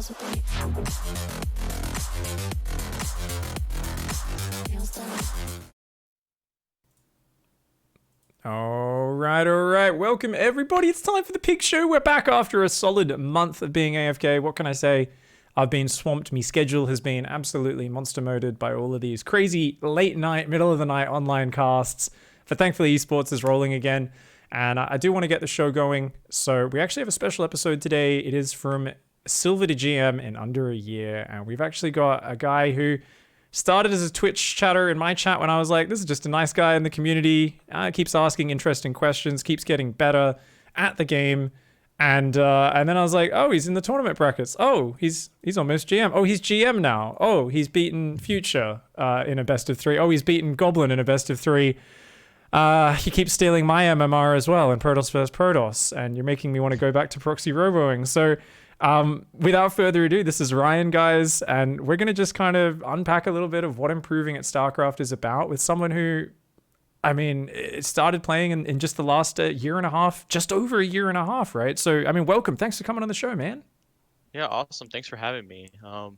possibly. Nails done. All right. Welcome, everybody. It's time for the Pig Show. We're back after a solid month of being AFK. What can I say? I've been swamped. My schedule has been absolutely monster moded by all of these crazy late night, middle of the night online casts. But thankfully, esports is rolling again. And I do want to get the show going. So we actually have a special episode today. It is from Silver to GM in under a year. And we've actually got a guy who started as a Twitch chatter in my chat when I was like, this is just a nice guy in the community. Keeps asking interesting questions, keeps getting better at the game. And then I was like, oh, he's in the tournament brackets. Oh, he's almost GM. Oh, he's GM now. Oh, he's beaten Future in a best of 3. Oh, he's beaten Goblin in a best of 3. He keeps stealing my MMR as well in Protoss vs. Protoss. And you're making me want to go back to proxy roboing. So without further ado, this is Ryan, guys, and we're going to just kind of unpack a little bit of what improving at StarCraft is about with someone who, I mean, it started playing in just the last year and a half, just over a year and a half, right? So, I mean, welcome. Thanks for coming on the show, man. Yeah, awesome. Thanks for having me. I'm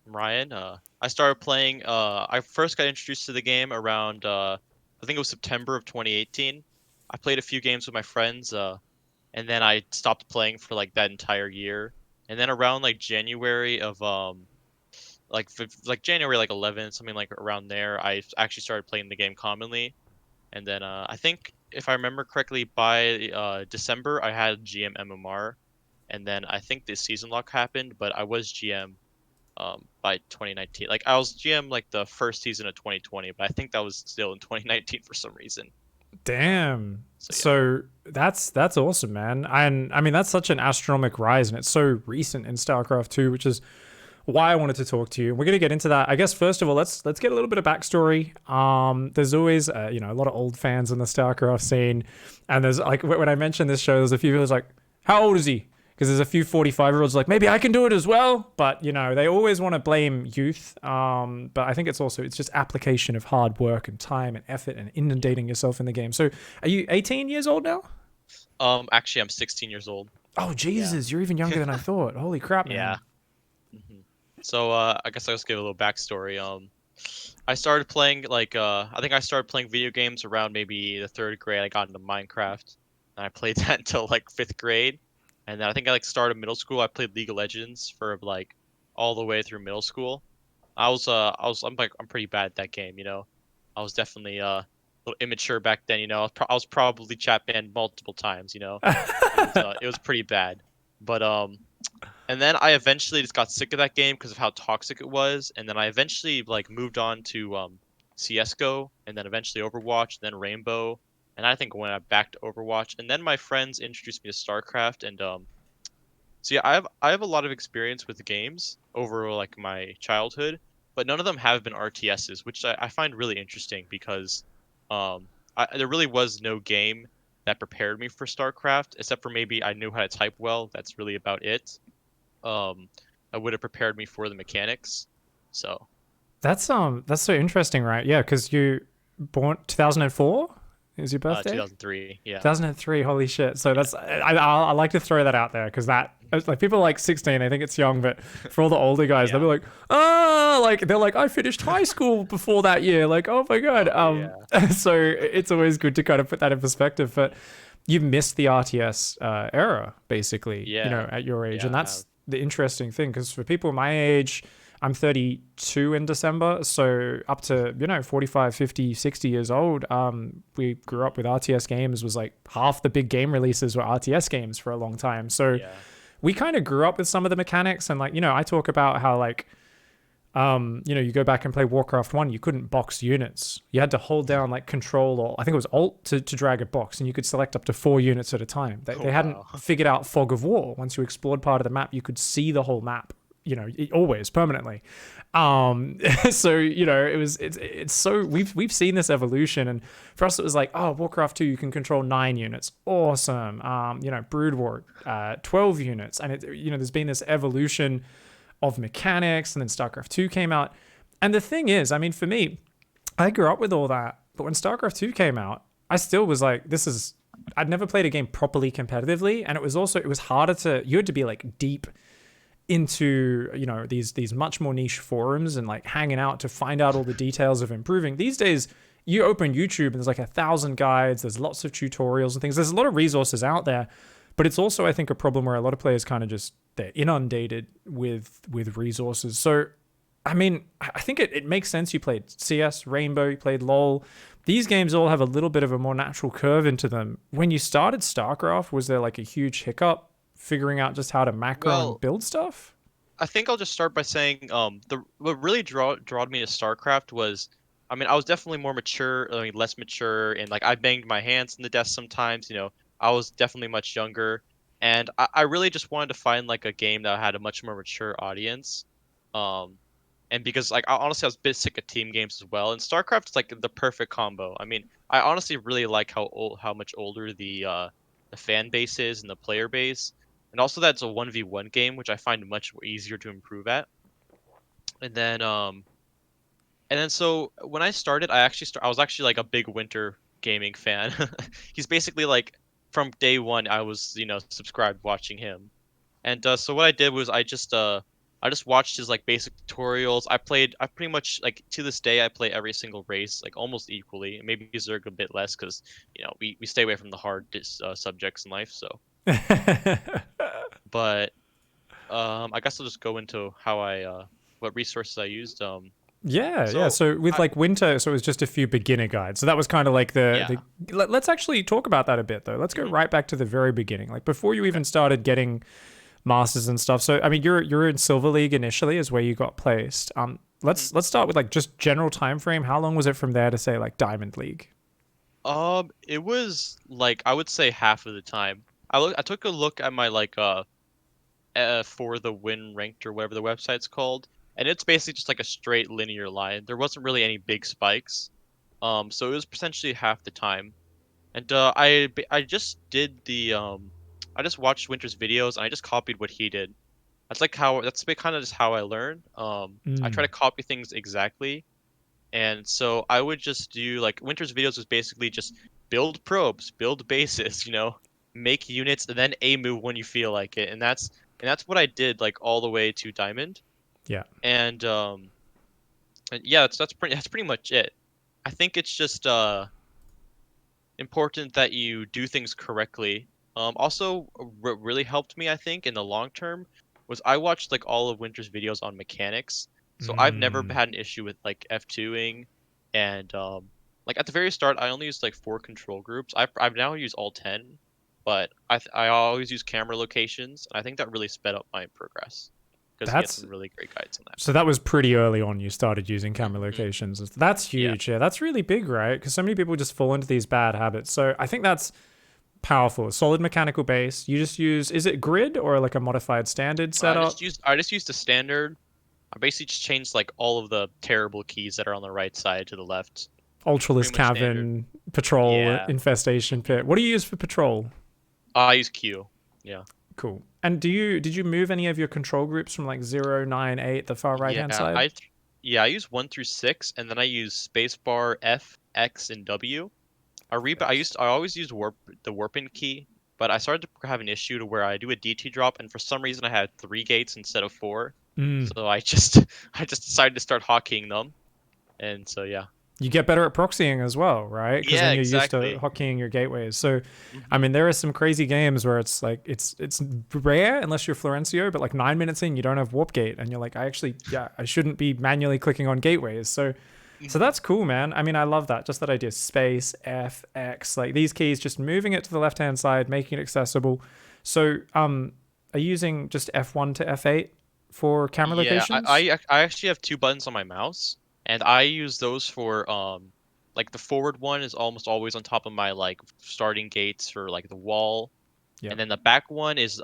Ryan. I started playing, I first got introduced to the game around, I think it was September of 2018. I played a few games with my friends, and then I stopped playing for like that entire year. And then around like January of like January like 11th, something like around there, I actually started playing the game commonly. And then I think if I remember correctly, by December I had GM MMR, and then I think the season lock happened, but I was GM by 2019. Like I was GM like the first season of 2020, but I think that was still in 2019 for some reason. Damn. So that's awesome, man. And I mean, that's such an astronomical rise, and it's so recent in StarCraft 2, which is why I wanted to talk to you. We're going to get into that. I guess first of all, let's get a little bit of backstory. There's always a lot of old fans in the StarCraft scene, and there's like when I mentioned this show, there's a few people who's like, how old is he? Because there's a few 45-year-olds like, maybe I can do it as well. But, they always want to blame youth. But I think it's just application of hard work and time and effort and inundating yourself in the game. So are you 18 years old now? Actually, I'm 16 years old. Oh, Jesus. Yeah. You're even younger than I thought. Holy crap, man. Yeah. So I guess I'll just give a little backstory. I started playing I think I started playing video games around maybe the 3rd grade. I got into Minecraft, and I played that until like 5th grade. And then I think I started middle school. I played League of Legends for like all the way through middle school. I'm pretty bad at that game, I was definitely a little immature back then, I was probably chat banned multiple times, it was pretty bad. But and then I eventually just got sick of that game because of how toxic it was, and then I eventually like moved on to CS:GO, and then eventually Overwatch, then Rainbow. And I think when I back to Overwatch, and then my friends introduced me to StarCraft, and so yeah, I have a lot of experience with games over like my childhood, but none of them have been RTSs, which I find really interesting because there really was no game that prepared me for StarCraft, except for maybe I knew how to type well. That's really about it. I would have prepared me for the mechanics, so. That's so interesting, right? Yeah, because you born 2004. Is your birthday? 2003, yeah. 2003, holy shit. So that's, I like to throw that out there because that, like people like 16, they think it's young, but for all the older guys, they'll be like, they're like, I finished high school before that year. Like, oh my God. So it's always good to kind of put that in perspective, but you've missed the RTS era, basically, at your age. And that's the interesting thing because for people my age, I'm 32 in December, so up to, 45, 50, 60 years old, we grew up with RTS games. Was like half the big game releases were RTS games for a long time. So we kind of grew up with some of the mechanics, and like, I talk about how like, you go back and play Warcraft 1, you couldn't box units. You had to hold down like control, or I think it was alt to drag a box, and you could select up to 4 units at a time. They hadn't figured out Fog of War. Once you explored part of the map, you could see the whole map. Always permanently. So, it's so we've seen this evolution, and for us it was like, oh, Warcraft 2, you can control 9 units. Awesome. Brood War, 12 units. And there's been this evolution of mechanics, and then StarCraft 2 came out. And the thing is, I mean, for me, I grew up with all that, but when StarCraft 2 came out, I still was like, I'd never played a game properly competitively, and it was harder you had to be like deep into, you know, these much more niche forums and like hanging out to find out all the details of improving. These days, you open YouTube and there's like 1,000 guides, there's lots of tutorials and things. There's a lot of resources out there, but it's also, I think, a problem where a lot of players kind of just, they're inundated with resources. So I mean, I think it makes sense. You played CS, Rainbow, you played LoL. These games all have a little bit of a more natural curve into them. When you started StarCraft, was there like a huge hiccup figuring out just how to macro and Well, build stuff? I think I'll just start by saying the what really drawed me to StarCraft was, I mean, I was definitely more mature, I mean, less mature, and like I banged my hands in the desk sometimes. I was definitely much younger, and I really just wanted to find like a game that had a much more mature audience. Um, and because like honestly, I was a bit sick of team games as well, and StarCraft is like the perfect combo. I mean, I honestly really like how much older the fan base is and the player base, and also that's a 1v1 game, which I find much easier to improve at. And then so when I started, I was actually like a big Winter gaming fan. He's basically like from day one I was subscribed watching him. And so what I did was I just watched his like basic tutorials. I pretty much like to this day I play every single race like almost equally. Maybe Zerg a bit less because we stay away from the hard subjects in life. So, but I guess I'll just go into how I what resources I used. Yeah, yeah. So So with I like Winter, so it was just a few beginner guides. So that was kind of like yeah. let's actually talk about that a bit though. Let's go Hmm. right back to the very beginning. Like before you Okay. even started getting masters and stuff. So I mean, you're in Silver League initially is where you got placed. Hmm. Let's start with like just general time frame. How long was it from there to say like Diamond League? It was like I would say half of the time. I took a look at my like for the win ranked or whatever the website's called, and it's basically just like a straight linear line. There wasn't really any big spikes. So it was potentially half the time. And I just did the I just watched Winter's videos and I just copied what he did. That's kind of just how I learn. I try Mm, to copy things exactly, and so I would just do like Winter's videos was basically just build probes, build bases, make units, and then a move when you feel like it, and that's what I did like all the way to Diamond, yeah. and yeah, that's pretty much it. I think it's just important that you do things correctly. Also, what really helped me, I think, in the long term, was I watched like all of Winter's videos on mechanics. So I've never Mm. had an issue with like F2ing, and like at the very start, I only used like 4 control groups. I've now used all 10, but I always use camera locations, and I think that really sped up my progress because he had That's some really great guides on that. so that was pretty early on. You started using camera Hmm. locations. That's Yeah. huge. Yeah, that's really big, right? Because so many people just fall into these bad habits. So I think that's powerful. Solid mechanical base. You just use, is it grid or like a modified standard setup? I just used the standard. I basically just changed like all of the terrible keys that are on the right side to the left. Ultralisk Pretty much standard. cavern, patrol, Yeah. infestation Hmm. pit. What do you use for patrol? I use Q. Yeah. Cool. And did you move any of your control groups from like 0, 9, 8, the far right Yeah. hand side? I use 1 through 6, and then I use spacebar, F, X, and W. I always use the warping key, but I started to have an issue to where I do a DT drop, and for some reason I had 3 gates instead of 4. Mm. So I just I just decided to start hotkeying them, and so yeah. You get better at proxying as well, right? Because Yeah, then you're used to exactly. hotkeying your gateways. So, I Hmm. mean, there are some crazy games where it's like it's rare unless you're Florencio, but like 9 minutes in, you don't have warp gate, and you're like, I shouldn't be manually clicking on gateways. So Hmm. that's cool, man. I mean, I love that. Just that idea, space, F, X, like these keys, just moving it to the left hand side, making it accessible. So, are you using just F1 to F8 for camera Yeah, locations? I actually have 2 buttons on my mouse, and I use those for like the forward one is almost always on top of my like starting gates for like the wall, and Yep. then the back one is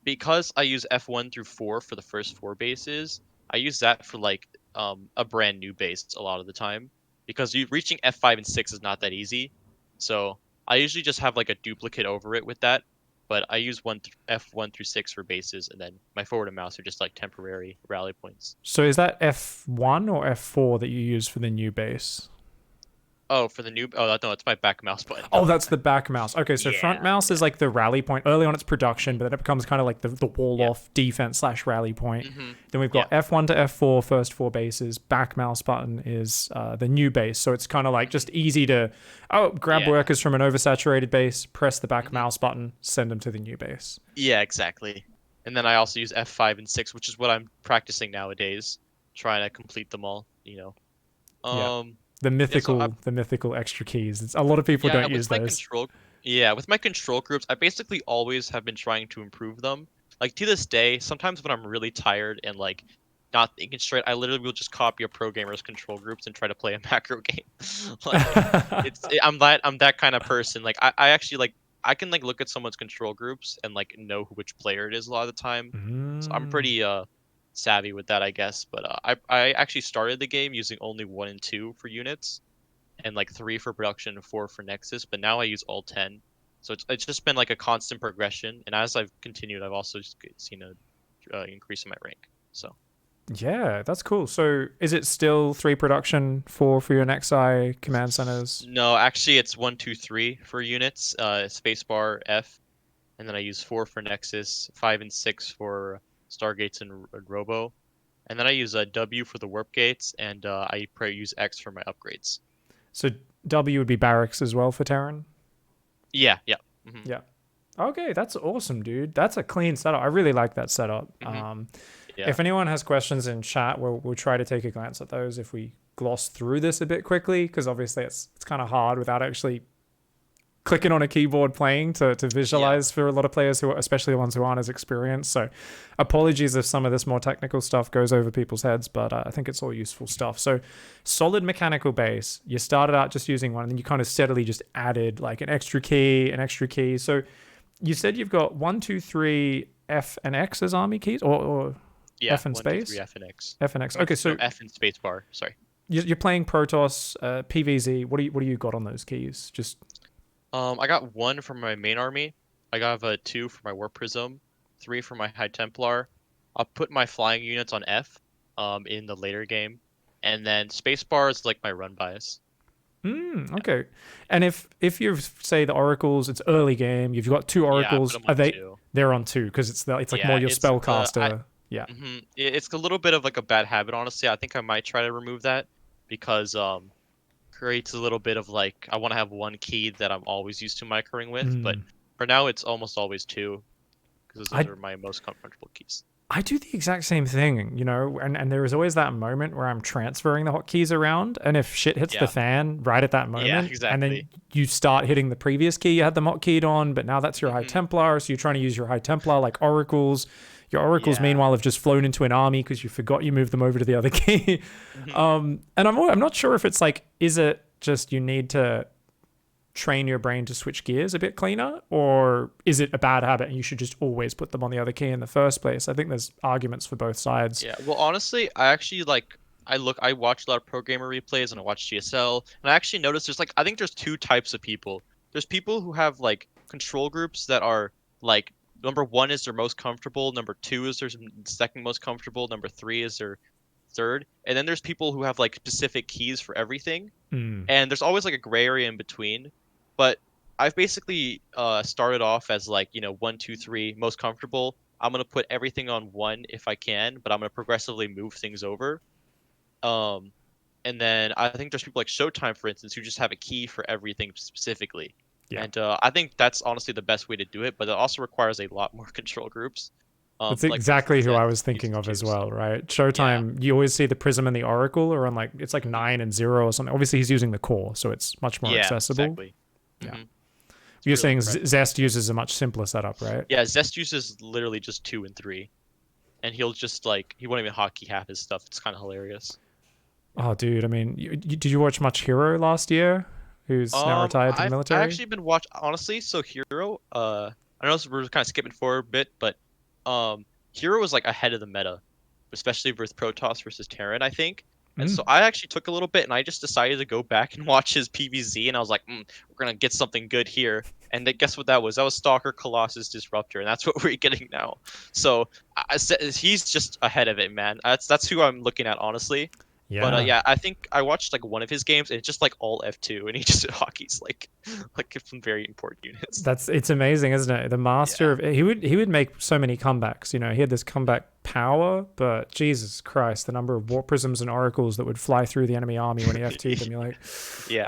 because I use F1 through 4 for the first 4 bases. I use that for like a brand new base a lot of the time because you reaching F5 and 6 is not that easy. So I usually just have like a duplicate over it with that, but I use F1 through 6 for bases, and then my forward and mouse are just like temporary rally points. So is that F1 or F4 that you use for the new base? Oh, for the new. Oh, no, it's my back mouse button. Oh, Duh. that's the back mouse. Okay, so front Yeah, mouse is yeah. like the rally point. Early on, it's production, Mhm. but then it becomes kind of like the wall Yeah. off defense slash rally point. Mhm. Then we've got Yeah. F1 to F4, first four bases. Back mouse button is the new base. So it's kind of like just Mhm. easy to, grab Yeah. workers from an oversaturated base, press the back Mhm. mouse button, send them to the new base. Yeah, exactly. And then I also use F5 and 6, which is what I'm practicing nowadays, trying to complete them all, you know. Yeah. The Yeah, so I, mythical extra keys. A lot of people yeah, don't use those. with my control groups, I basically always have been trying to improve them. Like to this day, sometimes when I'm really tired and like not thinking straight, I literally will just copy a pro gamer's control groups and try to play a macro game. Like I'm that kind of person. Like I actually like I can like look at someone's control groups and like know which player it is a lot of the time. So I'm Mm. pretty savvy with that, I guess. But I actually started the game using only 1 and 2 for units and like 3 for production and 4 for Nexus, but now I use all 10. So it's just been like a constant progression, and as I've continued, I've also just seen a increase in my rank. So Yeah, that's cool. So is it still three production, four for your Nexi command centers? no, actually it's 1, 2, 3 for units, spacebar F, and then I use 4 for Nexus, 5 and 6 for Stargates and Robo, and then I use a W for the warp gates, and I probably use X for my upgrades. So W would be barracks as well for Terran? Yeah, yeah. Hmm. Yeah. Okay, that's awesome, dude. That's a clean setup. I really like that setup. Hmm. Yeah. If anyone has questions in chat, we'll try to take a glance at those if we gloss through this a bit quickly, because obviously it's kind of hard without actually clicking on a keyboard playing to Yeah. visualize for a lot of players who are, especially the ones who aren't as experienced. So apologies if some of this more technical stuff goes over people's heads, but I think it's all useful stuff. So solid mechanical base, you started out just using one and then you kind of steadily just added like an extra key, an extra key. So you said you've got 1, 2, 3 F and X as army keys, or Yeah, F and 1, 2, 3 space? F and X. F and X. No, Okay, no so F and space bar. Sorry. you're playing Protoss, PVZ. What do you got on those keys? Just I got 1 for my main army. I got a 2 for my War Prism, 3 for my High Templar. I'll put my flying units on F, in the later game, and then spacebar is like my run bias. Okay. And if you say the oracles, it's early game. You've got two Yeah, I put oracles. them Are on they? 2. They're on two because it's like more Yeah, your it's spellcaster. Yeah. it's a little bit of like a bad habit, honestly. I think I might try to remove that because creates a little bit of like I want to have 1 key that I'm always used to microing with, but Mm. for now it's almost always 2 because those I are my most comfortable keys. I do the exact same thing, and there is always that moment where I'm transferring the hotkeys around, and if shit hits the Yeah. fan right at that Yeah, moment, and then exactly. you start hitting the previous key you had them hotkeyed on, but now that's your High Hmm. Templar, so you're trying to use your High Templar like oracles. Your oracles, Yeah. meanwhile, have just flown into an army because you forgot you moved them over to the other key. Hmm. And I'm not sure if it's like, is it just you need to train your brain to switch gears a bit cleaner, or is it a bad habit and you should just always put them on the other key in the first place? I think there's arguments for both sides. Yeah. Well, honestly, I actually like I watch a lot of pro gamer replays and I watch GSL, and I actually noticed there's like I think there's 2 types of people. There's people who have like control groups that are like number 1 is their most comfortable, number 2 is their second most comfortable, number 3 is their third, and then there's people who have like specific keys for everything, Mm. and there's always like a gray area in between. But I've basically started off as like 1, 2, 3 most comfortable. I'm gonna put everything on 1 if I can, but I'm gonna progressively move things over. Um, and then I think there's people like Showtime, for instance, who just have a key for everything specifically. Yeah. And I think that's honestly the best way to do it, but it also requires a lot more control groups. That's Like for exactly who I Zest was thinking uses of as too. well, So right? yeah. Showtime, you always see the Prism and the Oracle are on like, it's like Hmm. 9 and 0 or something. Obviously, he's using the core, so it's much more Yeah, accessible. exactly. Yeah. Hmm. It's You're really saying impressive. Zest uses a much simpler setup, right? Yeah, Zest uses literally just 2 and 3, and he'll just like he won't even hotkey half his stuff. It's kind of hilarious. Yeah. Oh, dude, I mean, did you watch much Hero last year, who's now retired to the I military? actually been watch honestly. So Hero, I know we're kind of skipping forward a bit, but Hero was like ahead of the meta, especially with Protoss versus Terran, I think. And Mm. so I actually took a little bit, and I just decided to go back and watch his PVZ, and I was like, we're gonna get something good here. And then guess what that was? That was Stalker, Colossus, Disruptor, and that's what we're getting now. So he's just ahead of it, man. That's who I'm looking at, honestly. But Yeah. yeah, I think I watched like one of his games, and it's just like all F2, and he just hockeys like some very important units. It's amazing, isn't it? The master Yeah. of he would make so many comebacks. You know, he had this comeback power, but Jesus Christ, the number of warp prisms and oracles that would fly through the enemy army when he F2'd them, you're like, Yeah.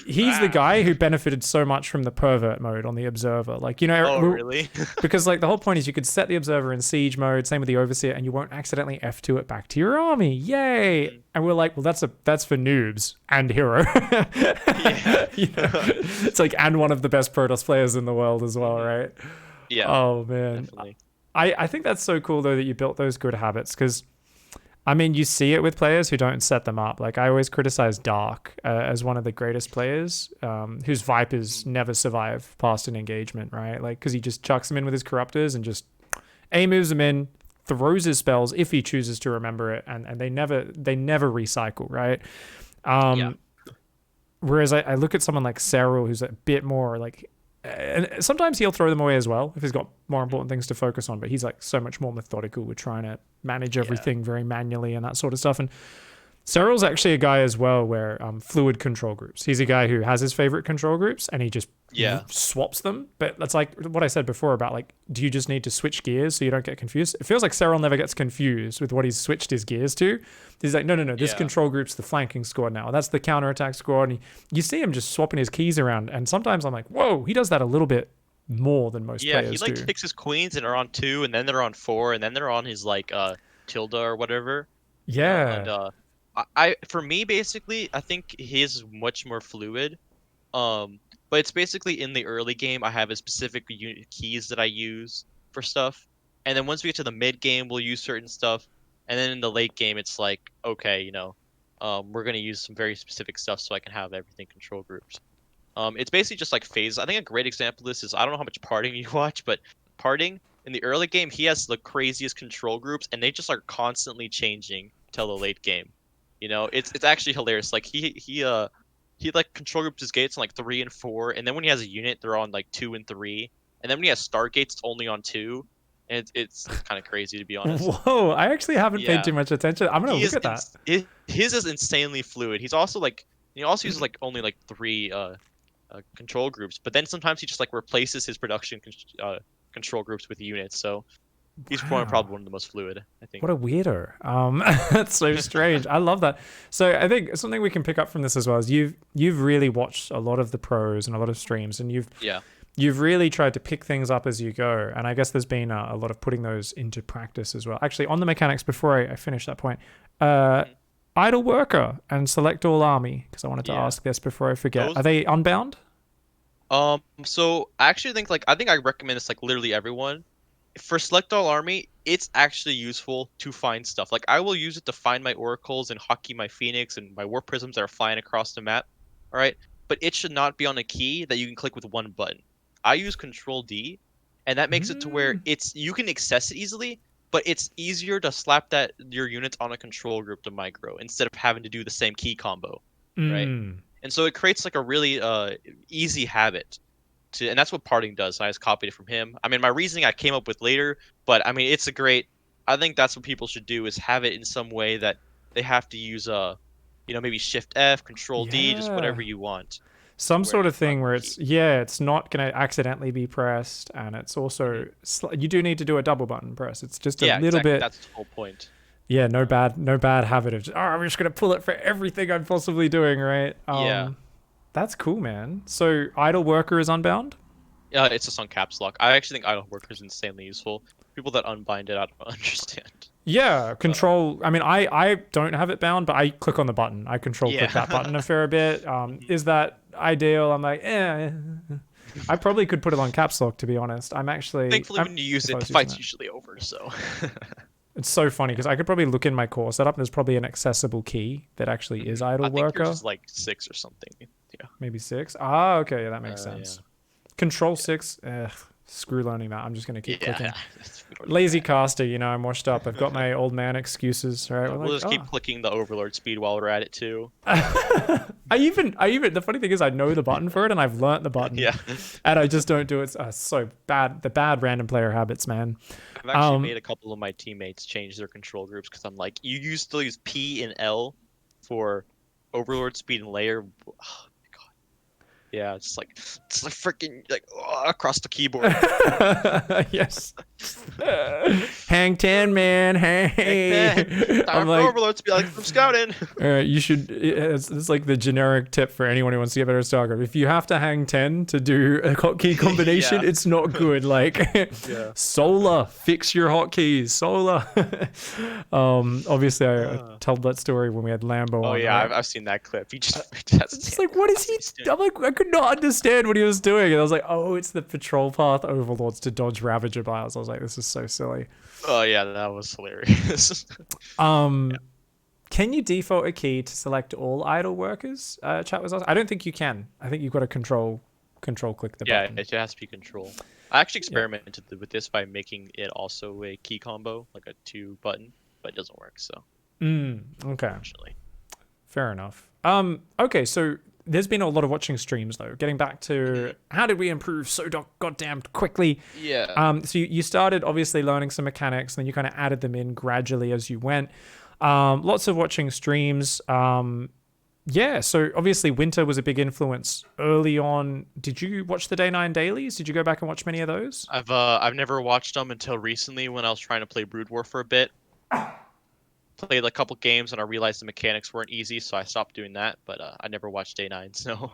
he's the guy who benefited so much from the pervert mode on the observer. Like, you Oh, know, really? because like the whole point is you could set the observer in siege mode, same with the overseer, and you won't accidentally F2 it back to your army. Yay! Mhm. And we're like, well, that's for noobs and hero. Yeah. You know? It's like, and one of the best Protoss players in the world as well, Mhm. right? Yeah, Oh man, definitely. I think that's so cool though that you built those good habits, because I mean, you see it with players who don't set them up. Like, I always criticize Dark as one of the greatest players, whose Vipers never survive past an engagement, right? Like, because he just chucks them in with his Corruptors and just A moves them in, throws his spells if he chooses to remember it, and they never recycle, right? Yeah. Whereas I look at someone like Cyril, who's a bit more like, and sometimes he'll throw them away as well if he's got more important things to focus on, but he's like so much more methodical with trying to manage Yeah. everything very manually and that sort of stuff. And Cyril's actually a guy as well where fluid control groups. He's a guy who has his favorite control groups and he just Yeah. swaps them. But that's like what I said before about, like, do you just need to switch gears so you don't get confused? It feels like Cyril never gets confused with what he's switched his gears to. He's like, no, this Yeah. control group's the flanking squad now. That's the counterattack squad. And you see him just swapping his keys around. And sometimes I'm like, whoa, he does that a little bit more than most Yeah, he players like do. takes his queens and are on 2, and then they're on 4, and then they're on his like tilde or whatever. And Yeah. I for me basically, I think his is much more fluid. But it's basically in the early game I have a specific keys that I use for stuff, and then once we get to the mid game we'll use certain stuff, and then in the late game it's like, okay, we're gonna use some very specific stuff so I can have everything control groups. It's basically just like phases. I think a great example of this is, I don't know how much Parting you watch, but Parting in the early game he has the craziest control groups, and they just are constantly changing till the late game. It's actually hilarious. Like he like control groups his gates on like 3 and 4, and then when he has a unit they're on like 2 and 3, and then when he has star gates it's only on 2, and it's kind of crazy to be honest. Whoa, I actually haven't paid Yeah, too much attention. I'm going to he look is at that. his is insanely fluid. He's also like, he also uses like only like 3 control groups, but then sometimes he just like replaces his production control groups with units. So he's probably Wow. one of the most fluid, I think. What a weirdo. That's so strange. I love that. So I think something we can pick up from this as well is you've really watched a lot of the pros and a lot of streams, and Yeah. you've really tried to pick things up as you go. And I guess there's been a lot of putting those into practice as well. Actually, on the mechanics, before I finish that point, idle worker and select all army, because I wanted to Yeah. ask this before I forget. Those- Are they unbound? So I actually think, like, I think I recommend this like literally everyone. For select all army, it's actually useful to find stuff. Like, I will use it to find my oracles and hockey my phoenix and my warp prisms that are flying across the map. All right, but it should not be on a key that you can click with one button. I use Control D, and that makes it to where you can access it easily, but it's easier to slap your units on a control group to micro instead of having to do the same key combo, right? Mm. And so it creates like a really easy habit and that's what Parting does. And I just copied it from him. I mean, my reasoning I came up with later, but I mean, I think that's what people should do, is have it in some way that they have to use maybe Shift F, Control D, just whatever Yeah. you want, Some where sort of it's not thing where key. it's not going to accidentally be pressed, and it's also you do need to do a double button press. It's just a Yeah, little exactly. bit. That's the whole point. Yeah, no bad habit of just, I'm just gonna pull it for everything I'm possibly doing, right? Yeah. That's cool, man. So idle worker is unbound? Yeah, it's just on caps lock. I actually think Idle Worker is insanely useful. People that unbind it, I don't understand. Yeah, control. I mean, I don't have it bound, but I click on the button. I control click that button a fair bit. Is that ideal? I'm like, I probably could put it on caps lock, to be honest. Thankfully, when you use if I it, the was using fight's it. usually over. So. It's so funny because I could probably look in my core setup. There's probably an accessible key that actually is idle I think worker. yours is like 6 or something. Yeah. Maybe 6. Ah, okay, yeah, that makes sense. Yeah. Control 6. Ugh. screw learning that. I'm just gonna keep clicking. Yeah. We don't need Lazy that. caster, you know, I'm washed up. I've got my old man excuses, right? No, We're we'll like, just keep clicking the Overlord speed while we're at it too. the funny thing is I know the button for it and I've learnt the button Yeah. and I just don't do it. So bad. The bad random player habits, man. I've actually made a couple of my teammates change their control groups because I'm like, you used to use P and L for Overlord speed and layer. Oh my God. Yeah, it's like freaking like across the keyboard. Yes. Hang 10, man. Heck, Hey. man, I'm time for like, Overlord speed. Like I'm scouting. you should. It's like the generic tip for anyone who wants to get better at StarCraft. If you have to hang 10 to do a hotkey combination, Yeah. it's not good. Like, Yeah. Solar, fix your hotkeys. Solar. Obviously, I told that story when we had Lambo Oh on. yeah, Right? I've seen that clip. He just It's just like, what is he? I'm like, I could not understand what he was doing. And I was like, oh, it's the patrol path overlords to dodge Ravager bios. I was like, this is so silly. Oh yeah, that was hilarious. Can you default a key to select all idle workers? Chat was asking. I don't think you can. I think you've got to control click the Yeah, button. it has to be control. I actually experimented with this by making it also a key combo, like a 2 button, but it doesn't work. So Okay, unfortunately, fair enough. Okay, so there's been a lot of watching streams though. Getting back to how did we improve so goddamn quickly? yeah. So you started obviously learning some mechanics, and then you kind of added them in gradually as you went. Lots of watching streams. Yeah, so obviously Winter was a big influence early on. Did you watch the Day 9 dailies? Did you go back and watch many of those? I've never watched them until recently when I was trying to play Brood War for a bit. Played a couple games and I realized the mechanics weren't easy, so I stopped doing that. But I never watched Day 9, so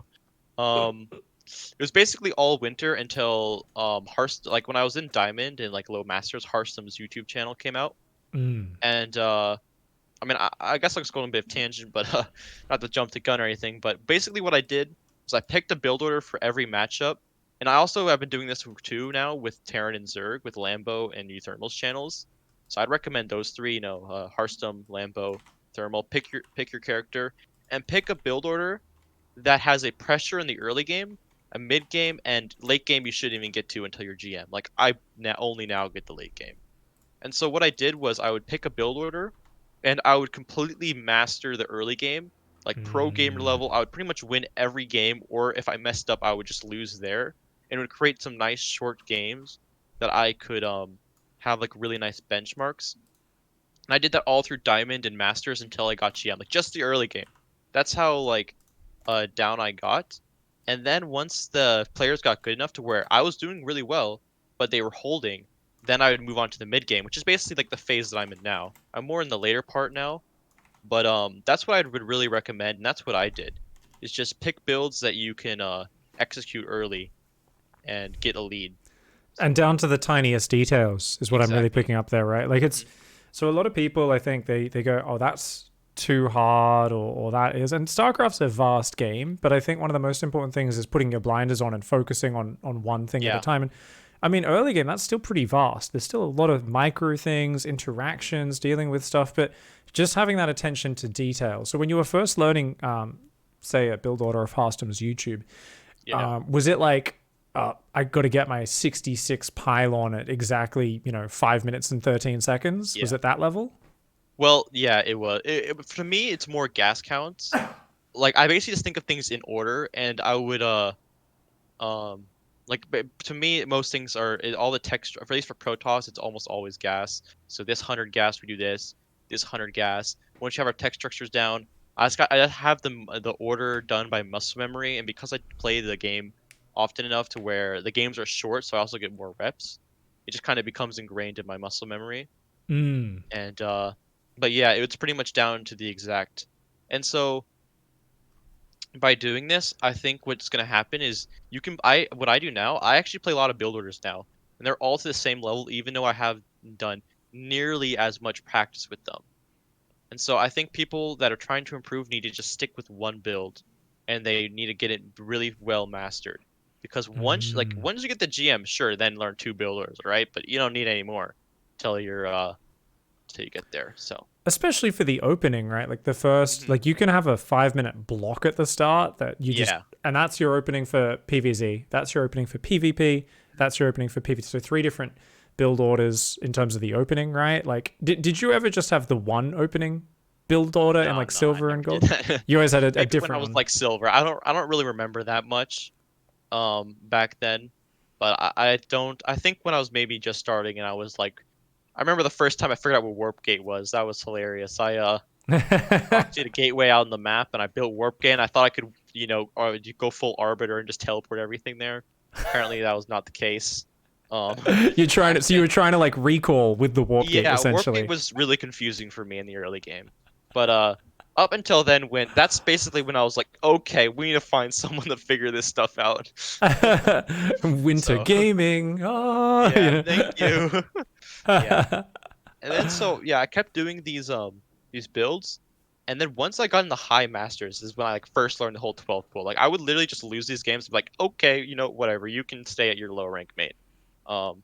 it was basically all Winter until Hearthstone. Like when I was in Diamond and like Low Masters, Hearthstone's YouTube channel came out, and I mean, I guess I was going a bit of tangent, but not to jump the gun or anything. But basically, what I did was I picked a build order for every matchup, and I also have been doing this too now with Terran and Zerg, with Lambo and Uthermal's channels. So I'd recommend those three. You know, Hearthstone, Lambo, Thermal. Pick your character, and pick a build order that has a pressure in the early game, a mid game, and late game. You shouldn't even get to until your GM. Like I only now get the late game. And so what I did was I would pick a build order and I would completely master the early game, like pro gamer level. I would pretty much win every game, or if I messed up, I would just lose there, and it would create some nice short games that I could have like really nice benchmarks. And I did that all through Diamond and Masters until I got GM, like just the early game. That's how like down I got. And then once the players got good enough to where I was doing really well, but they were holding, then I would move on to the mid game, which is basically like the phase that I'm in now. I'm more in the later part now, but that's what I would really recommend, and that's what I did. Is just pick builds that you can execute early and get a lead. And down to the tiniest details is what I'm really picking up there, right? Like it's so a lot of people, I think they go, oh, that's too hard, or that is. And StarCraft's a vast game, but I think one of the most important things is putting your blinders on and focusing on one thing at a time. And I mean, early game, that's still pretty vast. There's still a lot of micro things, interactions, dealing with stuff, but just having that attention to detail. So when you were first learning, say, a build order of Hearthstone's YouTube, was it like, I got to get my 66 pylon at exactly, 5 minutes and 13 seconds? Was it that level? Well, yeah, it was. For me, it's more gas counts. Like, I basically just think of things in order, and I would, like to me, most things are all the text. At least for Protoss, it's almost always gas. So this 100 gas, we do this. This 100 gas. Once you have our text structures down, I just have the order done by muscle memory, and because I play the game often enough to where the games are short, so I also get more reps. It just kind of becomes ingrained in my muscle memory. And but yeah, it's pretty much down to the exact. And so by doing this, I think what's going to happen is what I do now, I actually play a lot of build orders now, and they're all to the same level, even though I have done nearly as much practice with them. And so I think people that are trying to improve need to just stick with one build, and they need to get it really well mastered. Because once you get the GM, sure, then learn 2 build orders, right? But you don't need any more till you get there. So especially for the opening, right? Like the first, like you can have a 5-minute block at the start that you just, and that's your opening for PvZ. That's your opening for PvP. that's your opening for PvP. So 3 different build orders in terms of the opening, right? Like, did you ever just have the one opening build order in No, like no, I silver and never did gold? that. You always had a Maybe when I different was one. like silver. I don't really remember that much back then. But I don't I think when I was maybe just starting and I was like I remember the first time I figured out what warp gate was. That was hilarious. I proxied a gateway out on the map and I built warp gate and I thought I could, or you go full arbiter and just teleport everything there. Apparently that was not the case. Um You were trying to like recall with the warp gate Yeah, Warp Gate essentially. was really confusing for me in the early game. But up until then when that's basically when I was like, okay, we need to find someone to figure this stuff out. Winter So, gaming. Oh, yeah, thank you. Yeah. And then so yeah, I kept doing these builds. And then once I got in the high masters is when I like first learned the whole 12 pool. Like I would literally just lose these games and be like, okay, whatever, you can stay at your low rank mate. Um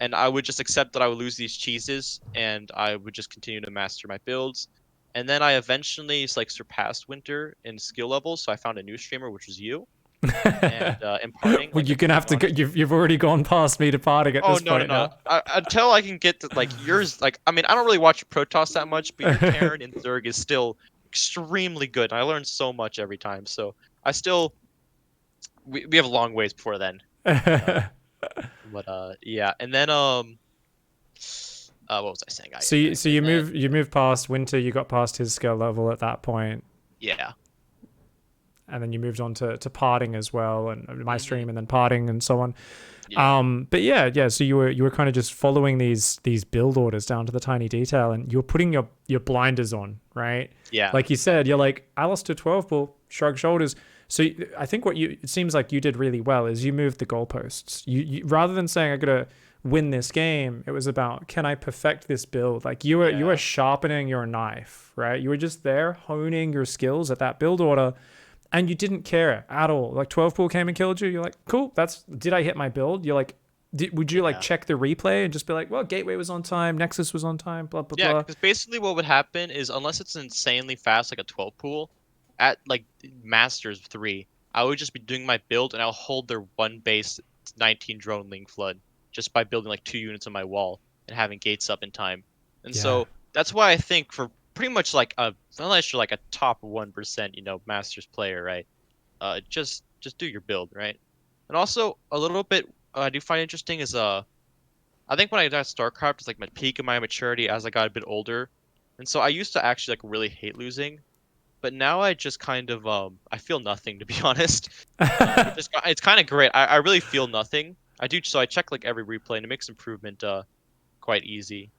and I would just accept that I would lose these cheeses, and I would just continue to master my builds. And then I eventually like surpassed Winter in skill levels, so I found a new streamer, which was you, and imparting. Well, Like you're if gonna I'm have being to go, honest. you've already gone past me departing at Oh this no no point no! now. Until I can get to like yours, like I mean I don't really watch Protoss that much, but your Terran and Zerg is still extremely good. And I learn so much every time, so I still we have a long ways before then. Uh, but yeah, and then what was I saying? So you And then move past Winter, you got past his skill level at that point, yeah. and then you moved on to parting as well, and my Hmm. stream, and then parting and so on. Yeah. But yeah. So you were kind of just following these build orders down to the tiny detail, and you were putting your blinders on, right? Yeah. Like you said, you're like Alistair 12 ball, shrug shoulders. So I think it seems like you did really well is you moved the goalposts. You rather than saying I gotta win this game, it was about can I perfect this build? Like you were Yeah. sharpening your knife, right? You were just there honing your skills at that build order, and you didn't care at all. Like 12 pool came and killed you. You're like, cool. Did I hit my build? You're like, would you like Yeah. check the replay and just be like, well, gateway was on time, Nexus was on time, blah blah Yeah, blah. because basically what would happen is unless it's insanely fast, like a 12 pool, at like Masters 3, I would just be doing my build and I'll hold their one base 19 drone link flood just by building like 2 units on my wall and having gates up in time. And Yeah. so that's why I think for pretty much like unless you're like a top 1%, Masters player, right? Just do your build, right? And also a little bit I do find interesting is I think when I got StarCraft it's like my peak of my maturity as I got a bit older. And so I used to actually like really hate losing, but now I just kind of I feel nothing to be honest. It's kind of great. I really feel nothing. I do so I check like every replay and it makes improvement quite easy.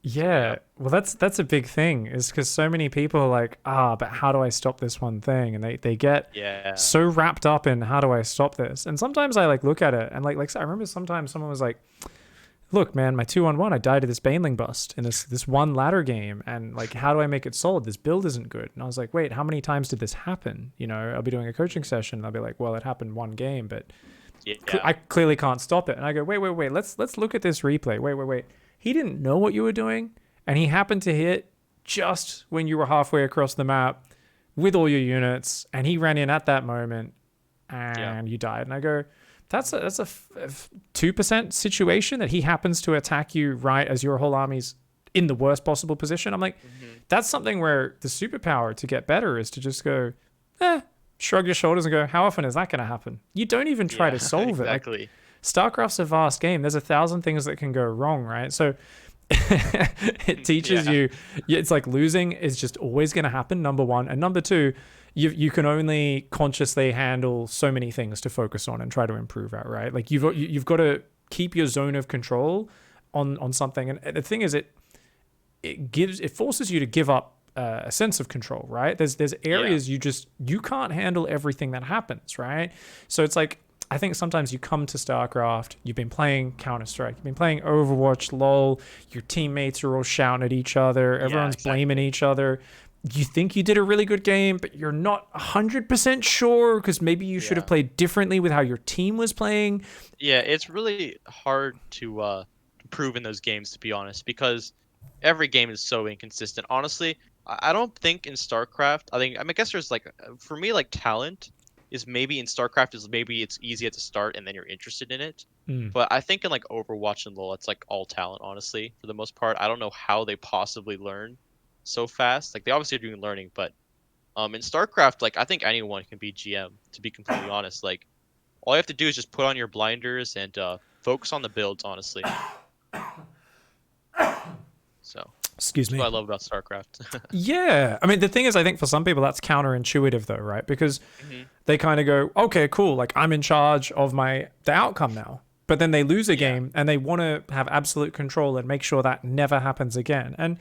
So yeah. Yeah, well, that's a big thing, is because so many people are like, but how do I stop this one thing? And they get Yeah. so wrapped up in how do I stop this? And sometimes I like look at it and like I remember sometimes someone was like, look, man, my 2-on-1, I died to this Baneling bust in this one ladder game, and like, how do I make it solid? This build isn't good. And I was like, wait, how many times did this happen? I'll be doing a coaching session, and I'll be like, well, it happened one game, but Yeah. I clearly can't stop it. And I go, wait, let's look at this replay. Wait. He didn't know what you were doing, and he happened to hit just when you were halfway across the map with all your units, and he ran in at that moment, Yeah. and you died. And I go, that's a 2% situation that he happens to attack you right as your whole army's in the worst possible position. I'm like, Hmm. that's something where the superpower to get better is to just go, shrug your shoulders and go, how often is that going to happen? You don't even try Yeah, to solve it. Like, exactly. StarCraft's a vast game. There's 1,000 things that can go wrong, right? So it teaches Yeah. you, it's like losing is just always going to happen, number one. And number two, you can only consciously handle so many things to focus on and try to improve at, right? Like you've got to keep your zone of control on something. And the thing is, it forces you to give up a sense of control, right? There's Yeah. areas you can't handle everything that happens, right? So it's like, I think sometimes you come to StarCraft, you've been playing Counter-Strike, you've been playing Overwatch, LOL, your teammates are all shouting at each other, Yeah, everyone's blaming exactly. each other. You think you did a really good game, but you're not 100% sure because maybe you should have Yeah. played differently with how your team was playing. Yeah, it's really hard to improve in those games to be honest, because every game is so inconsistent. Honestly, I don't think in StarCraft, I guess there's like for me like talent. is maybe in StarCraft is maybe it's easy at the start and then you're interested in it. Mm. But I think in like Overwatch and LoL, it's like all talent, honestly, for the most part. I don't know how they possibly learn so fast. Like they obviously are doing learning, but in StarCraft, like I think anyone can be GM, to be completely honest. Like all you have to do is just put on your blinders and focus on the builds, honestly. So Excuse that's me. what I love about StarCraft. Yeah. I mean, the thing is, I think for some people that's counterintuitive though, right? Because hmm they kind of go, okay, cool. Like I'm in charge of the outcome now. But then they lose a Yeah. game and they want to have absolute control and make sure that never happens again. And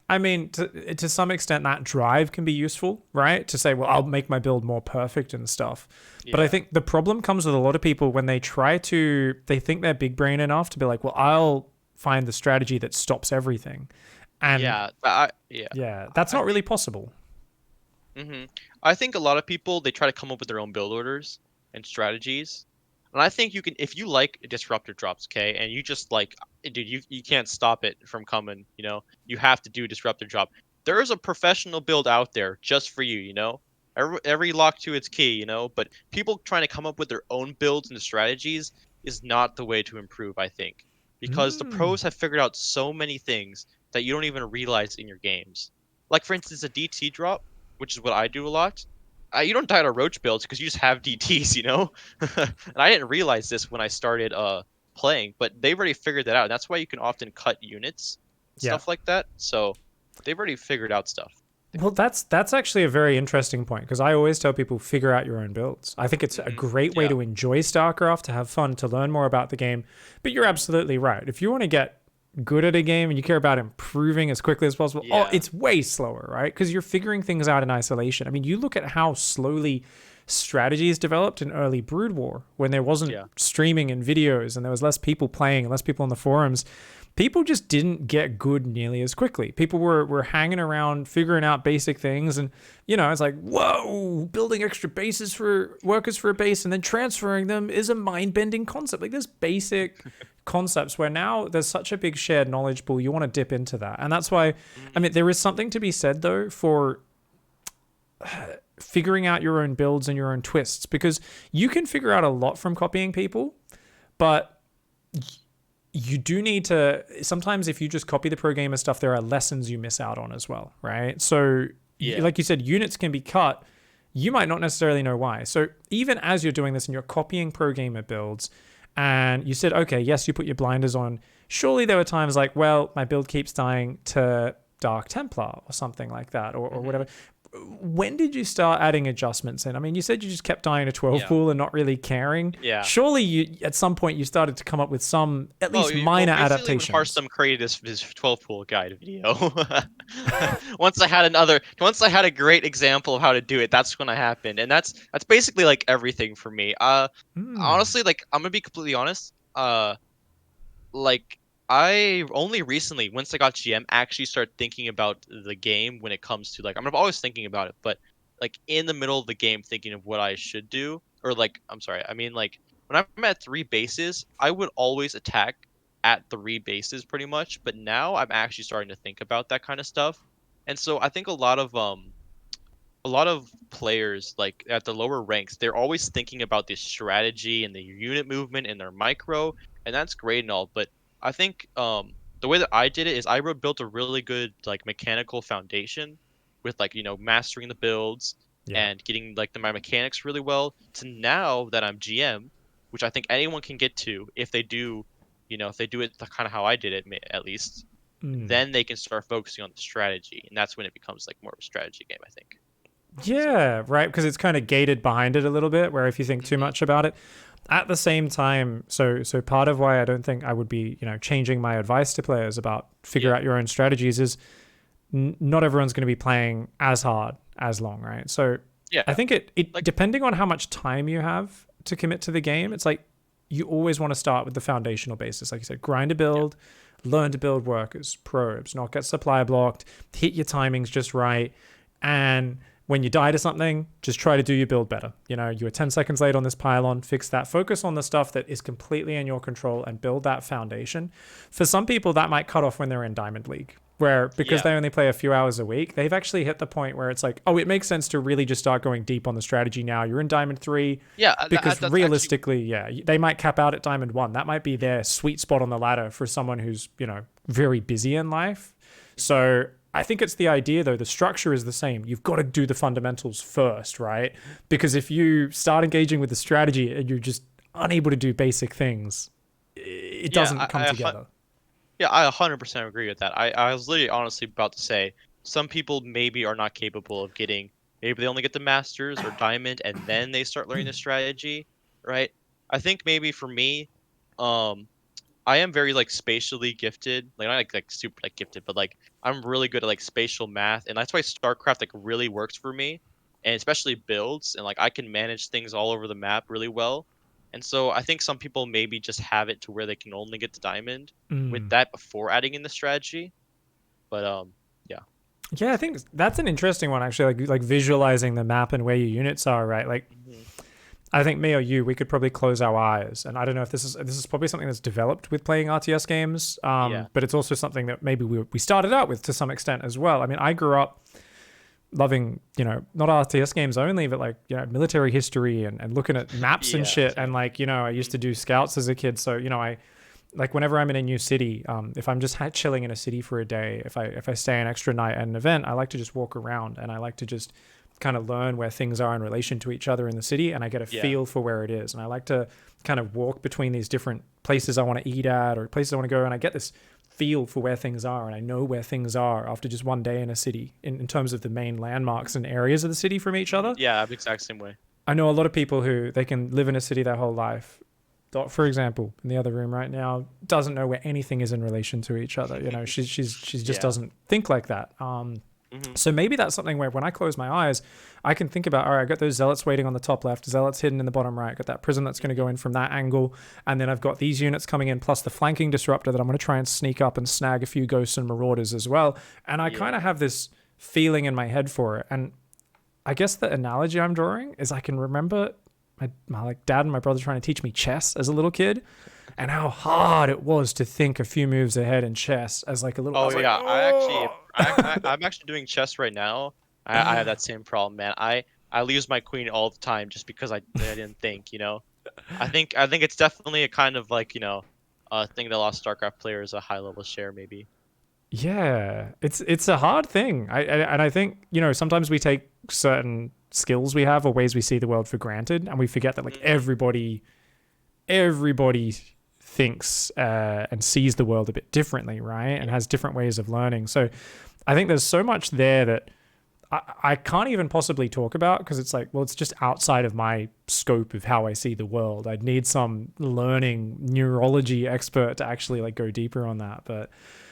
I mean, to some extent, that drive can be useful, right? To say, well, I'll make my build more perfect and stuff. But I Yeah. think the problem comes with a lot of people when they they think they're big brain enough to be like, well, I'll find the strategy that stops everything. And Yeah. Yeah. yeah, that's I not really think. possible. hmm I think a lot of people they try to come up with their own build orders and strategies, and I think you can if you like disruptor drops, okay, and you just like, dude, you can't stop it from coming. You have to do disruptor drop. There is a professional build out there just for you. Every lock to its key. But people trying to come up with their own builds and strategies is not the way to improve. I think because the Mm. pros have figured out so many things that you don't even realize in your games. Like for instance, a DT drop, which is what I do a lot. You don't die to roach builds because you just have DTs. And I didn't realize this when I started playing, but they've already figured that out. And that's why you can often cut units and Yeah. stuff like that. So they've already figured out stuff. I think. Well, that's actually a very interesting point because I always tell people figure out your own builds. I think it's a great way Yeah. to enjoy StarCraft, to have fun, to learn more about the game. But you're absolutely right. If you want to get good at a game and you care about improving as quickly as possible, Yeah. it's way slower, right? Because you're figuring things out in isolation. I mean, you look at how slowly strategies developed in early Brood War when there wasn't Yeah. streaming and videos and there was less people playing and less people on the forums. People just didn't get good nearly as quickly. People were hanging around figuring out basic things, and it's like, whoa, building extra bases for workers for a base and then transferring them is a mind-bending concept. Like there's basic concepts where now there's such a big shared knowledge pool, you want to dip into that. And that's why, I mean, there is something to be said though for figuring out your own builds and your own twists, because you can figure out a lot from copying people, but you do need to sometimes, if you just copy the pro gamer stuff, there are lessons you miss out on as well, right? So Yeah. like you said, units can be cut, you might not necessarily know why. So even as you're doing this and you're copying pro gamer builds and you said, okay, yes, you put your blinders on, surely there were times like, well, my build keeps dying to Dark Templar or something like that, or whatever. When did you start adding adjustments in? I mean, you said you just kept dying to 12 Yeah. pool and not really caring. Yeah. Surely you, at some point, you started to come up with some, at least minor basically adaptations. When Hearthstone created his 12 pool guide video. Once I had a great example of how to do it, that's when it happened. And that's basically like everything for me. Honestly, like I'm gonna be completely honest. Like I only recently, once I got GM, actually started thinking about the game when it comes to like I'm always thinking about it, but like in the middle of the game thinking of what I should do. Or like I'm sorry, I mean like when I'm at 3 bases, I would always attack at 3 bases pretty much, but now I'm actually starting to think about that kind of stuff. And so I think a lot of players like at the lower ranks, they're always thinking about this strategy and the unit movement and their micro, and that's great and all. But I think the way that I did it is built a really good like mechanical foundation with like mastering the builds Yeah. and getting like my mechanics really well. To now that I'm GM, which I think anyone can get to if they do, if they do it kind of how I did it at least, then they can start focusing on the strategy, and that's when it becomes like more of a strategy game, I think. So. Yeah, right. Because it's kind of gated behind it a little bit, where if you think too Mhm. much about it, at the same time, so part of why I don't think I would be, changing my advice to players about figure Yeah. out your own strategies is not everyone's going to be playing as hard as long, right? So Yeah. I think it Like. depending on how much time you have to commit to the game, it's like you always want to start with the foundational basis. Like you said, grind a build, learn to build workers, probes, not get supply blocked, hit your timings just right, and when you die to something, just try to do your build better. You were 10 seconds late on this pylon, fix that. Focus on the stuff that is completely in your control and build that foundation. For some people, that might cut off when they're in Diamond League, where because Yeah. they only play a few hours a week, they've actually hit the point where it's like, oh, it makes sense to really just start going deep on the strategy now. You're in Diamond 3 Yeah, because that's actually. realistically, yeah, they might cap out at Diamond 1. That might be their sweet spot on the ladder for someone who's, very busy in life. Mhm. So I think it's the idea though, the structure is the same. You've got to do the fundamentals first, right? Because if you start engaging with the strategy and you're just unable to do basic things, it Yeah, doesn't come together. yeah, I 100% agree with that. I was literally honestly about to say some people maybe are not capable of getting, maybe they only get the masters or diamond and then they start learning the strategy, right? I think maybe for me, um I am very like spatially gifted. Like not like super like gifted, but like I'm really good at like spatial math, and that's why StarCraft like really works for me, and especially builds, and like I can manage things all over the map really well. And so I think some people maybe just have it to where they can only get the diamond with Mm. that before adding in the strategy. But yeah. Yeah, I think that's an interesting one actually. Like visualizing the map and where your units are, right? Like Hmm. I think me or you, we could probably close our eyes, and I don't know if this is probably something that's developed with playing RTS games, Yeah. but it's also something that maybe we started out with to some extent as well. I mean, I grew up loving, not RTS games only, but like, military history and looking at maps and Yeah. shit. And Same. like, I used to do scouts as a kid. So, I like whenever I'm in a new city, if I'm just chilling in a city for a day, if I stay an extra night at an event, I like to just walk around and I like to just kind of learn where things are in relation to each other in the city, and I get a Yeah. feel for where it is. And I like to kind of walk between these different places I want to eat at or places I want to go, and I get this feel for where things are, and I know where things are after just one day in a city in terms of the main landmarks and areas of the city from each Mhm. other. Yeah, I'm the exact same way. I know a lot of people who they can live in a city their whole life. Dot, for example, in the other room right now, doesn't know where anything is in relation to each other. She just Yeah. doesn't think like that. Hmm. So maybe that's something where when I close my eyes, I can think about, all right, I got those zealots waiting on the top left, zealots hidden in the bottom right, got that prism that's going to go in from that angle, and then I've got these units coming in plus the flanking disruptor that I'm going to try and sneak up and snag a few ghosts and marauders as well. And I kind Yeah. of have this feeling in my head for it. And I guess the analogy I'm drawing is I can remember my like dad and my brother trying to teach me chess as a little kid, and how hard it was to think a few moves ahead in chess as like a little. I Oh was like, yeah, I actually, oh. I'm actually doing chess right now. I have that same problem, man. I lose my queen all the time just because I didn't think, you know. I think it's definitely a kind of like, thing that a lot of StarCraft players a high level share maybe. Yeah, it's a hard thing. And I think sometimes we take certain skills we have or ways we see the world for granted, and we forget that like Hmm. everybody thinks and sees the world a bit differently, right? And Yeah. has different ways of learning. So I think there's so much there that I can't even possibly talk about because it's like, well, it's just outside of my scope of how I see the world. I'd need some learning neurology expert to actually like go deeper on that. But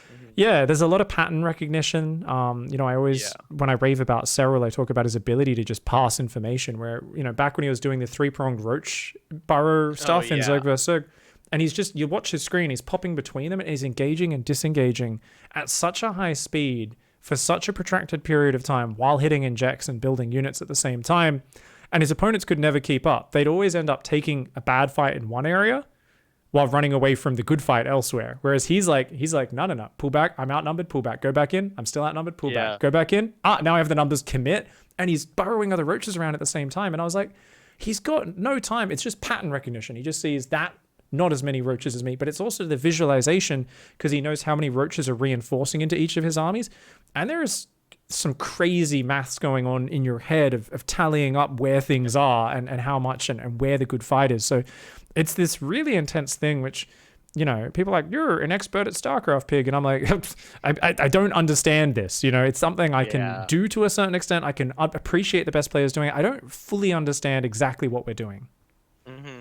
Hmm. yeah, there's a lot of pattern recognition. I Yeah. always, when I rave about Cyril, I talk about his ability to just pass information. Where, back when he was doing the three-pronged roach burrow Oh stuff in yeah. Zerg vs. Zerg, and you watch his screen, he's popping between them and he's engaging and disengaging at such a high speed for such a protracted period of time while hitting injects and building units at the same time. And his opponents could never keep up. They'd always end up taking a bad fight in one area while running away from the good fight elsewhere. Whereas he's like, no, pull back. I'm outnumbered. Pull back. Go back in. I'm still outnumbered. Pull Yeah. back. Go back in. Now I have the numbers. Commit. And he's burrowing other roaches around at the same time. And I was like, he's got no time. It's just pattern recognition. He just sees that not as many roaches as me, but it's also the visualization because he knows how many roaches are reinforcing into each of his armies. And there is some crazy maths going on in your head of tallying up where things are and how much and where the good fight is. So it's this really intense thing, which, people are like, you're an expert at StarCraft, Pig. And I'm like, I don't understand this. It's something I can Yeah. do to a certain extent. I can appreciate the best players doing it. I don't fully understand exactly what we're doing. Hmm.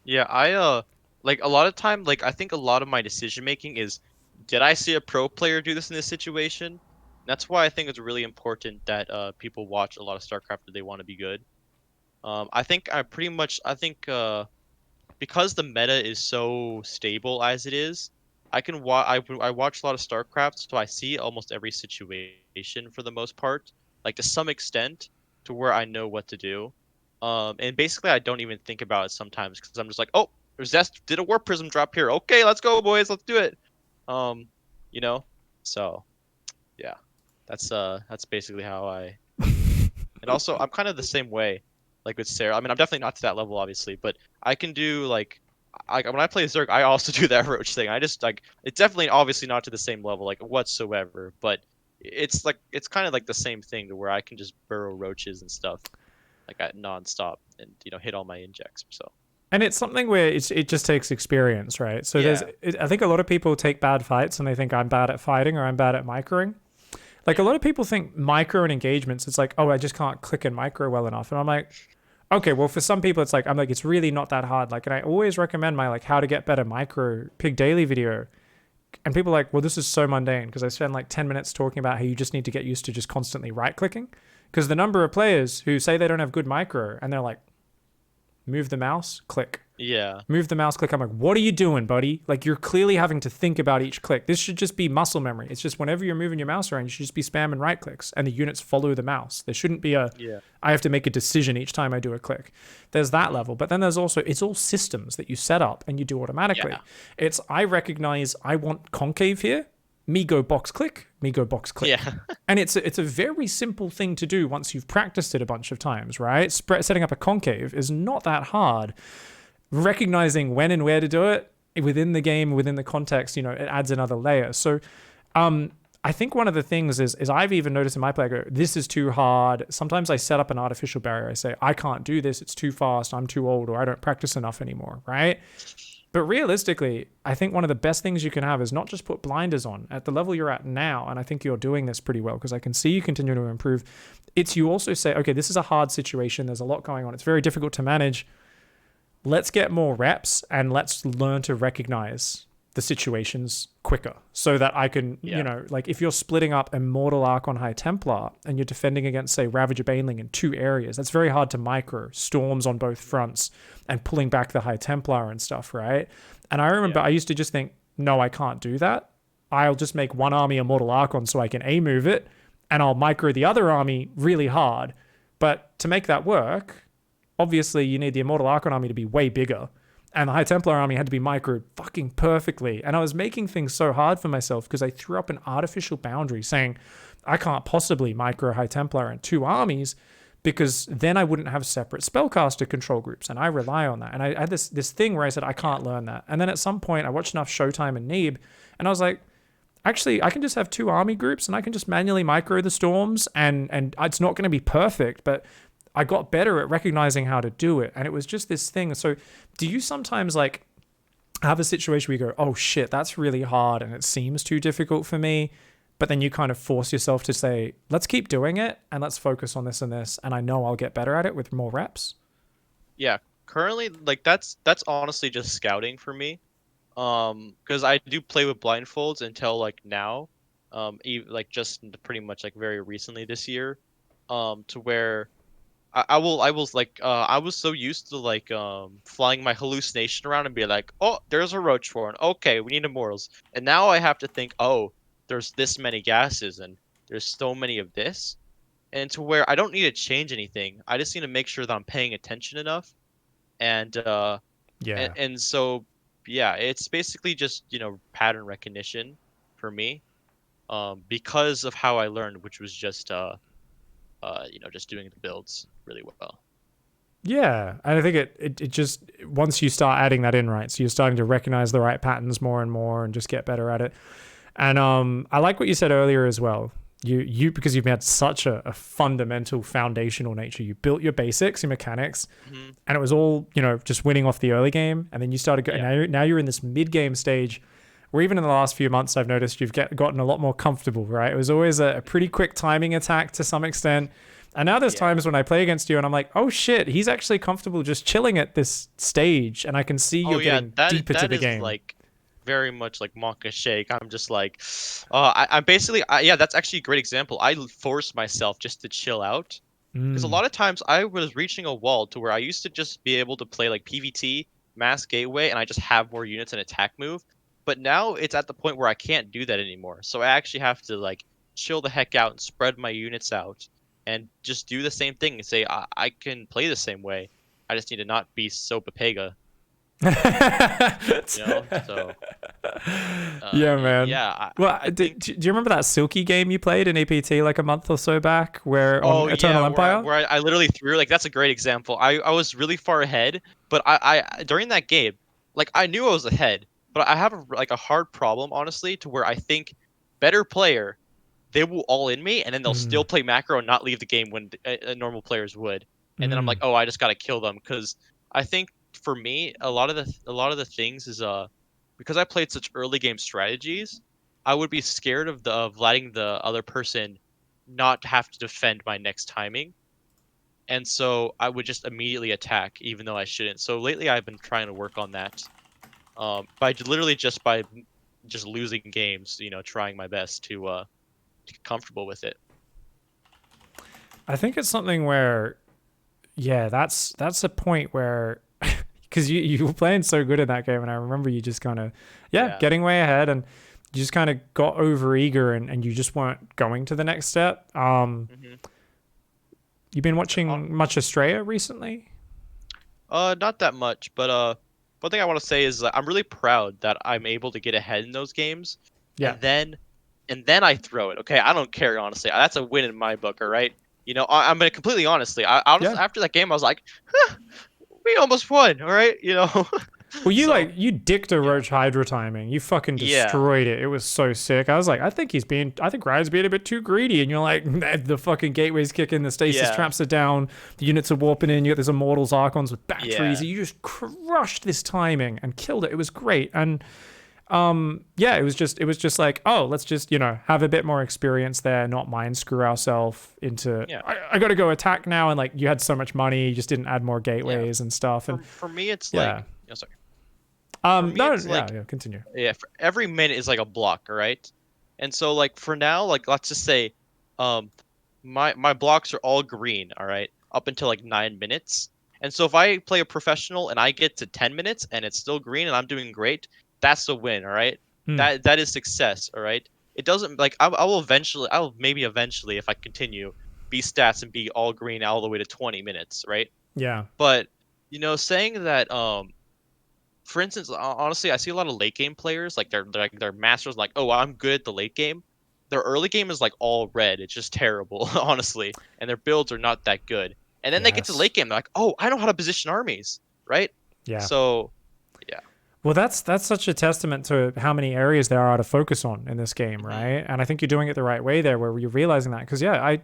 Yeah, like a lot of time, like I think a lot of my decision making is, did I see a pro player do this in this situation? That's why I think it's really important that people watch a lot of StarCraft if they want to be good. I think because the meta is so stable as it is, I watch a lot of StarCraft, so I see almost every situation for the most part, like to some extent, to where I know what to do. And basically I don't even think about it sometimes because I'm just like, oh, Zest did a Warp Prism drop here. Okay, let's go, boys, let's do it. Um, you know, so yeah, that's basically how I. And also, I'm kind of the same way, like with Sarah. I mean, I'm definitely not to that level, obviously, but I can do like when I play Zerg, I also do that roach thing. I just like it's definitely obviously not to the same level, like whatsoever, but it's kind of like the same thing to where I can just burrow roaches and stuff like at nonstop and hit all my injects. So And it's something where it just takes experience, right? So yeah, I think a lot of people take bad fights and they think I'm bad at fighting or I'm bad at microing. Like a lot of people think micro and engagements, it's like, oh, I just can't click and micro well enough. And I'm like, okay, well, for some people, it's like, I'm like, it's really not that hard. Like, and I always recommend my like how to get better micro pig daily video. And people are like, well, this is so mundane because I spend like 10 minutes talking about how you just need to get used to just constantly right clicking. Because the number of players who say they don't have good micro and they're like, move the mouse, click. yeah, Move the mouse, click. I'm like, what are you doing, buddy? Like, you're clearly having to think about each click. This should just be muscle memory. It's just whenever you're moving your mouse around, you should just be spamming right clicks and the units follow the mouse. There shouldn't be yeah, I have to make a decision each time I do a click. There's that level. But then there's also, it's all systems that you set up and you do automatically. yeah, I recognize I want concave here. Me go box click, me go box click. yeah, And it's a very simple thing to do once you've practiced it a bunch of times, right? Setting up a concave is not that hard. Recognizing when and where to do it within the game, within the context, it adds another layer. So I think one of the things is I've even noticed in my play, I go, this is too hard. Sometimes I set up an artificial barrier. I say, I can't do this. It's too fast. I'm too old, or I don't practice enough anymore, right? But realistically, I think one of the best things you can have is not just put blinders on at the level you're at now. And I think you're doing this pretty well because I can see you continue to improve. It's you also say, okay, this is a hard situation. There's a lot going on. It's very difficult to manage. Let's get more reps and let's learn to recognize the situations quicker so that I can, like if you're splitting up Immortal Archon High Templar and you're defending against, say, Ravager Baneling in 2 areas, that's very hard to micro storms on both fronts and pulling back the High Templar and stuff, right? And I remember I used to just think, no, I can't do that. I'll just make one army Immortal Archon so I can A move it and I'll micro the other army really hard. But to make that work, obviously you need the Immortal Archon army to be way bigger. And the High Templar army had to be microed fucking perfectly. And I was making things so hard for myself because I threw up an artificial boundary saying, I can't possibly micro High Templar in 2 armies because then I wouldn't have separate spellcaster control groups. And I rely on that. And I had this thing where I said, I can't learn that. And then at some point I watched enough Showtime and Neeb and I was like, actually, I can just have 2 army groups and I can just manually micro the storms and it's not going to be perfect, but I got better at recognizing how to do it. And it was just this thing. So do you sometimes like have a situation where you go, oh shit, that's really hard and it seems too difficult for me, but then you kind of force yourself to say, let's keep doing it and let's focus on this and this, and I know I'll get better at it with more reps? yeah. Currently, like that's honestly just scouting for me. Because I do play with blindfolds until like now, like just pretty much like very recently this year, to where I will like I was so used to like flying my hallucination around and be like, oh, there's a roach form. Okay, we need immortals. And now I have to think, oh, there's this many gases and there's so many of this. And to where I don't need to change anything. I just need to make sure that I'm paying attention enough. And Yeah. and so yeah, it's basically just, pattern recognition for me. Because of how I learned, which was just just doing the builds really well. Yeah, and I think it just once you start adding that in, right? So you're starting to recognize the right patterns more and more, and just get better at it. And I like what you said earlier as well. You because you've had such a fundamental foundational nature. You built your basics, your mechanics, and it was all just winning off the early game. And then you started now you're in this mid game stage. Where even in the last few months, I've noticed you've gotten a lot more comfortable, right? It was always a pretty quick timing attack to some extent. And now there's times when I play against you and I'm like, oh shit, he's actually comfortable just chilling at this stage. And I can see you're getting deeper to the game. Like very much like Monka Shake. I'm just like, I'm basically, yeah, that's actually a great example. I forced myself just to chill out. Because a lot of times I was reaching a wall to where I used to just be able to play like PvT, Mass Gateway, and I just have more units and attack move. But now it's at the point where I can't do that anymore. So I actually have to like chill the heck out and spread my units out and just do the same thing and say I can play the same way. I just need to not be so Papega. So Yeah, man. yeah, Well, I think. do you remember that Silky game you played in EPT like a month or so back, where on Oh Eternal yeah, Empire? where I literally threw, like, that's a great example. I was really far ahead, but during that game, like, I knew I was ahead, but I have a hard problem, honestly, to where I think better player, they will all in me, and then they'll Mm, still play macro and not leave the game when normal players would. And then I'm like, mm. oh, I just gotta kill them, because I think for me, a lot of the things is because I played such early game strategies, I would be scared of letting the other person not have to defend my next timing, and so I would just immediately attack, even though I shouldn't. So lately, I've been trying to work on that, literally just by just losing games, trying my best to get comfortable with it. I think it's something where, yeah, that's a point where, because you were playing so good in that game, and I remember you just kind of, yeah, Yeah. getting way ahead, and you just kind of got over eager, and you just weren't going to the next step. hmm You've been watching much Australia recently? Not that much, but one thing I want to say is that I'm really proud that I'm able to get ahead in those games, Yeah, and then I throw it. Okay, I don't care, honestly. That's a win in my book. All right. I'm gonna completely honestly. I yeah. honestly, after that game, I was like, huh, we almost won. All right. Well, So you dicked a yeah, Roach Hydra timing. You fucking yeah, destroyed it. It was so sick. I was like, I think Ryan's being a bit too greedy. And you're like, the fucking gateway's kicking, the stasis yeah, traps are down, the units are warping in. You got these Immortals Archons with batteries. yeah. You just crushed this timing and killed it. It was great. And yeah, it was just like, oh, let's just have a bit more experience there, not mind screw ourselves into. Yeah. I got to go attack now, and like you had so much money, you just didn't add more Yeah. gateways and stuff. And For me, it's yeah, like, sorry. For me, no, it's yeah, like, yeah, continue. yeah, for every minute is like a block, all right? And so, like, for now, like, let's just say, um, my blocks are all green, all right, up until like 9 minutes. And so if I play a professional and I get to 10 minutes and it's still green and I'm doing great, that's the win, all right? Hmm. That is success, all right? It doesn't, like, I will maybe eventually, if I continue, be stats and be all green all the way to 20 minutes, right? Yeah. But saying that, for instance, honestly, I see a lot of late game players, like, they're masters, like, oh, I'm good at the late game. Their early game is like all red. It's just terrible, honestly, and their builds are not that good. And then they get to Yes. late game, they're like, oh, I know how to position armies, right? Yeah. So yeah. Well, that's such a testament to how many areas there are to focus on in this game, hmm right? And I think you're doing it the right way there, where you're realizing that. Because yeah,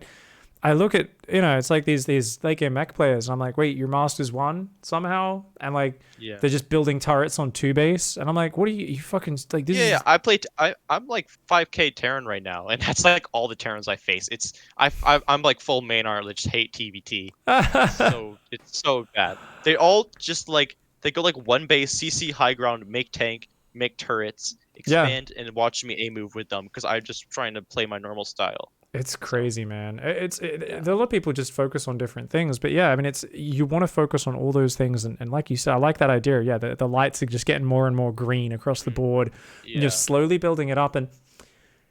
I look at it's like these late game mech players, and I'm like, wait, your masters won somehow, and like Yeah. they're just building turrets on two base, and I'm like, what are you fucking like? This Yeah, yeah. is I'm like 5K Terran right now, and that's like all the Terrans I face. I'm like full main art, I just hate TVT. It's so bad. They all just like they go like one base, CC high ground, make tank, make turrets, yeah. expand, and watch me A move with them because I'm just trying to play my normal style. It's So crazy, man. yeah. A lot of people just focus on different things, but yeah, I mean, it's you want to focus on all those things, and like you said, I like that idea. Yeah, the lights are just getting more and more green across the Mhm. board, and you're Yeah. slowly building it up. And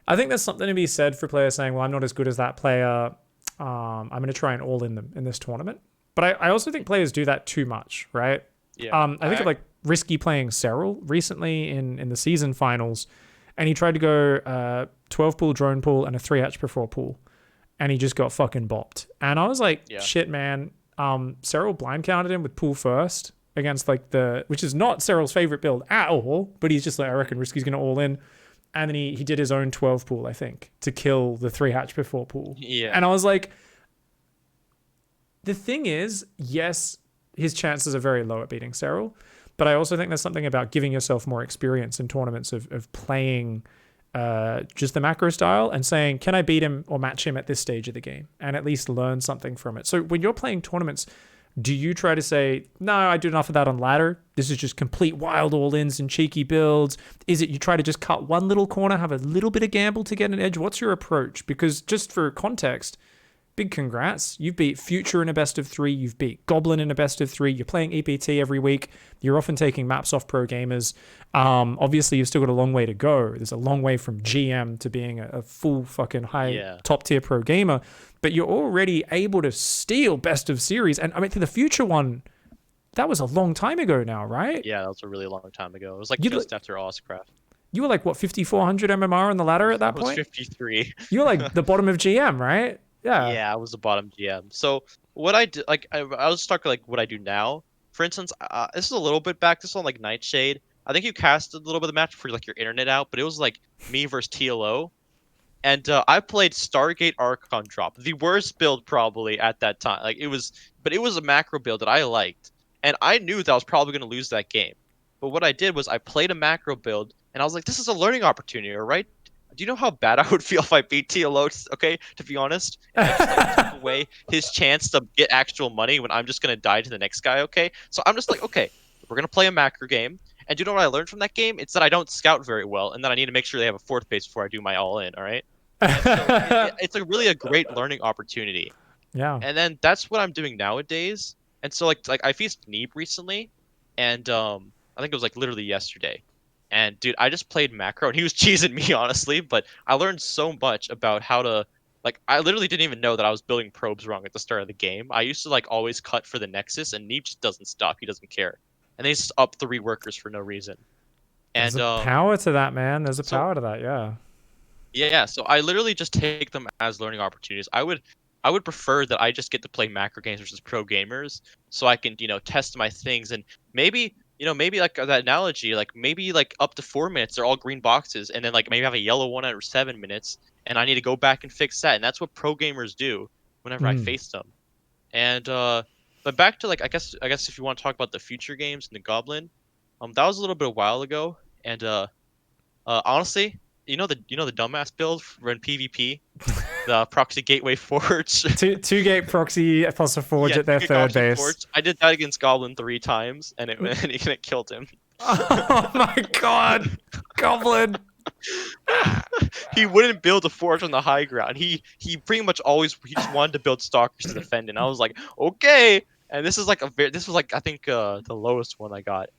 I think there's something to be said for players saying, "Well, I'm not as good as that player. I'm going to try and all in them in this tournament." But I also think players do that too much, right? Yeah. I think of like Risky playing Cyril recently in the season finals, and he tried to go 12 pool drone pool and a 3H before pool, and he just got fucking bopped. And I was like, Yeah. shit, man. Cyril blind counted him with pool first against like which is not Cyril's favorite build at all, but he's just like, I reckon Risky's gonna all in. And then he did his own 12 pool, I think, to kill the 3H before pool. Yeah. And I was like, the thing is, yes, his chances are very low at beating Cyril, but I also think there's something about giving yourself more experience in tournaments of playing just the macro style and saying, can I beat him or match him at this stage of the game, and at least learn something from it. So when you're playing tournaments, do you try to say, no, I do enough of that on ladder, this is just complete wild all-ins and cheeky builds? Is it you try to just cut one little corner, have a little bit of gamble to get an edge? What's your approach? Because just for context, big congrats. You've beat Future in a best of 3. You've beat Goblin in a best of 3. You're playing EPT every week. You're often taking maps off pro gamers. Obviously, you've still got a long way to go. There's a long way from GM to being a full fucking high top tier pro gamer. But you're already able to steal best of series. And I mean, to the Future one, that was a long time ago now, right? Yeah, that was a really long time ago. It was like You just after Ozcraft. you were like what 5400 MMR on the ladder at I that was point? 53. You were like the bottom of GM, right? Yeah. Yeah, I was the bottom GM. So what I did, like, I was stuck like what I do now. For instance, this is a little bit back. This one like Nightshade. I think you casted a little bit of the match for like your internet out, but it was like me versus TLO, and I played Stargate Archon Drop, the worst build probably at that time. Like it was, but it was a macro build that I liked, and I knew that I was probably going to lose that game. But what I did was I played a macro build, and I was like, this is a learning opportunity, all right? Do you know how bad I would feel if I beat TLO? Okay, to be honest, and I just like took away his chance to get actual money when I'm just gonna die to the next guy. Okay, so I'm just like, okay, we're gonna play a macro game, and do you know what I learned from that game? It's that I don't scout very well, and that I need to make sure they have a fourth base before I do my all in. All right, and so it's a really a great learning opportunity. Yeah. And then that's what I'm doing nowadays. And so like I faced Neeb recently, and I think it was like literally yesterday. And dude, I just played macro, and he was cheesing me honestly, but I learned so much about how to like I literally didn't even know that I was building probes wrong at the start of the game. I used to like always cut for the Nexus, and Neeb just doesn't stop. He doesn't care. And they just up 3 workers for no reason. There's And a power to that, man. There's a so power to that, yeah. yeah, so I literally just take them as learning opportunities. I would prefer that I just get to play macro games versus pro gamers, so I can, test my things, and maybe, maybe like that analogy, like maybe like up to 4 minutes they're all green boxes, and then like maybe have a yellow one at 7 minutes, and I need to go back and fix that, and that's what pro gamers do whenever I Mm. face them. And but back to like I guess if you want to talk about the future games and the Goblin, that was a little bit a while ago, and honestly, the dumbass build for in PvP, the proxy gateway forge. Two gate proxy plus a forge Yeah, at their Ticket third Proxy base. forge. I did that against Goblin 3 times, and it killed him. Oh my god. Goblin. He wouldn't build a forge on the high ground. He pretty much always he just wanted to build stalkers to defend, and I was like, okay. And this is like this was like I think the lowest one I got.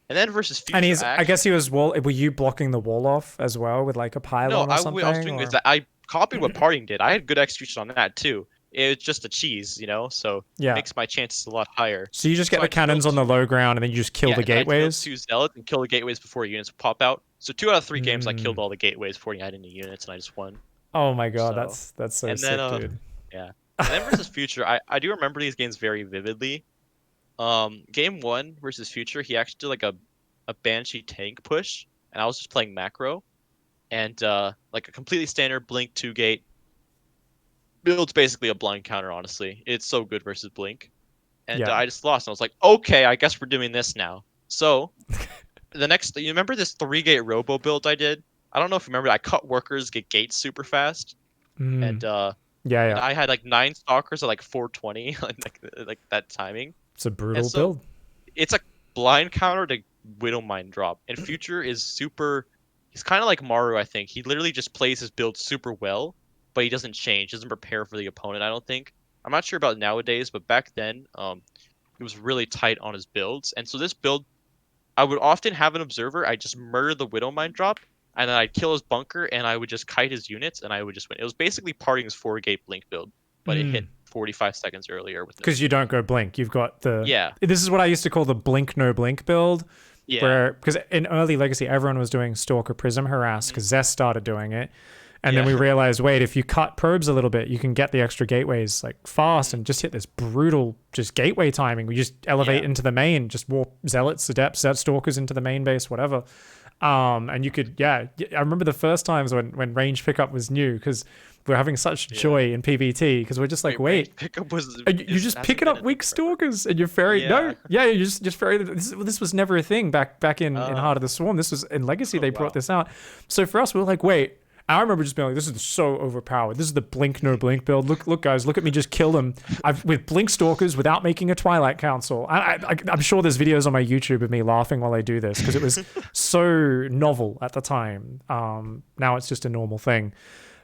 And then versus And future, I guess he was were you blocking the wall off as well with like a no, pylon or I was something? doing is Or that I copied what Parting did. I had good execution on that too. It's just a cheese, so yeah. makes my chances a lot higher. So you just get So the I just built cannons on the low ground and then you just kill yeah, the and then I just built gateways? 2 zealots and kill the gateways before units pop out. So 2 out of 3 games I killed Mm. all the gateways before you had any units, and I just won. Oh my god, So that's so and then sick, dude. yeah, and then versus Future, I do remember these games very vividly. Game 1 versus Future, he actually did like a Banshee tank push, and I was just playing macro, and like a completely standard Blink 2 gate build's basically a blind counter. Honestly, it's so good versus Blink, and Yeah. I just lost. And I was like, okay, I guess we're doing this now. So the next, you remember this 3 gate robo build I did? I don't know if you remember. I cut workers get gates super fast, and Mm. and Yeah. I had like 9 stalkers at like 420, like that timing. It's a And brutal so build. it's a blind counter to Widow Mine drop. And Future is super. He's kind of like Maru, I think. He literally just plays his build super well, but he doesn't change. Doesn't prepare for the opponent. I don't think. I'm not sure about nowadays, but back then, he was really tight on his builds. And so this build, I would often have an observer. I just murder the Widow Mine drop, and then I'd kill his bunker, and I would just kite his units, and I would just win. It was basically Parting's 4 gate blink build, but it hit Mm. 45 seconds earlier with Because you don't go blink. You've got the yeah, this is what I used to call the blink no blink build. yeah, Where because in early Legacy everyone was doing Stalker Prism Harass because Zest started doing it. And then we yeah, realized, wait, if you cut probes a little bit, you can get the extra gateways like fast and just hit this brutal just gateway timing. We just elevate Yeah. into the main, just warp zealots, adepts, stalkers into the main base, whatever. And you could, I remember the first times when range pickup was new because we're having such joy in PvT because we're just like, wait, pickup was and you just picking up weak stalkers and you're ferry. Yeah. No, yeah, you just ferry. This was never a thing back in Heart of the Swarm. This was in Legacy. They brought wow. this out. So for us, we were like, wait. I remember just being like, "This is so overpowered. This is the blink no blink build. Look, guys, look at me just kill them. With blink stalkers without making a Twilight Council. I'm sure there's videos on my YouTube of me laughing while I do this because it was so novel at the time. Now it's just a normal thing.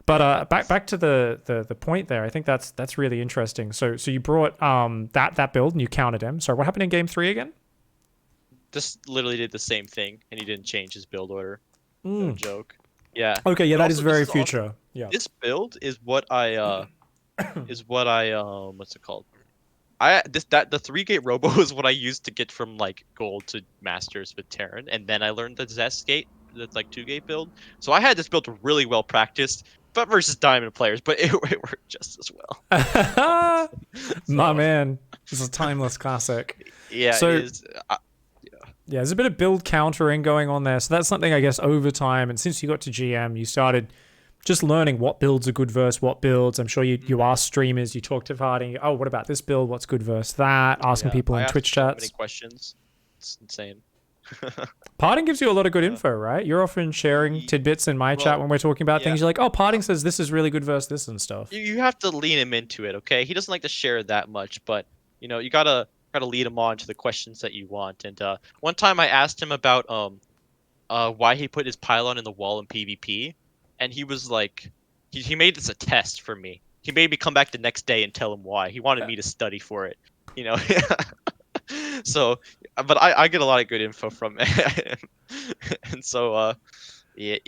But back to the point there. I think that's really interesting. So you brought that build and you countered him. So what happened in game 3 again? Just literally did the same thing, and he didn't change his build order. No joke. Yeah. Okay, yeah, But that is also, very this also- future. Yeah. This build is what I what's it called? The 3-gate robo is what I used to get from like gold to masters with Terran, and then I learned the Zest gate, that's like 2-gate build. So I had this build really well practiced, but versus diamond players, but it worked just as well. Honestly. My So man, this is a timeless classic. yeah, it So is. yeah, there's a bit of build countering going on there. So that's something I guess over time, and since you got to GM, you started just learning what builds are good versus what builds. I'm sure you ask streamers, you talk to party, oh, what about this build? What's good versus that? Asking people I in asked Twitch so many chats. questions. It's insane. Parting gives you a lot of good Uh, info, right? You're often sharing y- tidbits in my chat well, when we're talking about yeah. things. You're like, oh, Parting says this is really good versus this and stuff. You have to lean him into it, okay? He doesn't like to share that much, but you gotta try to lead him on to the questions that you want. And one time I asked him about why he put his pylon in the wall in PvP, and he was like, he made this a test for me. He made me come back the next day and tell him why. He wanted me to study for it, you know. So, but I get a lot of good info from him, and so yeah,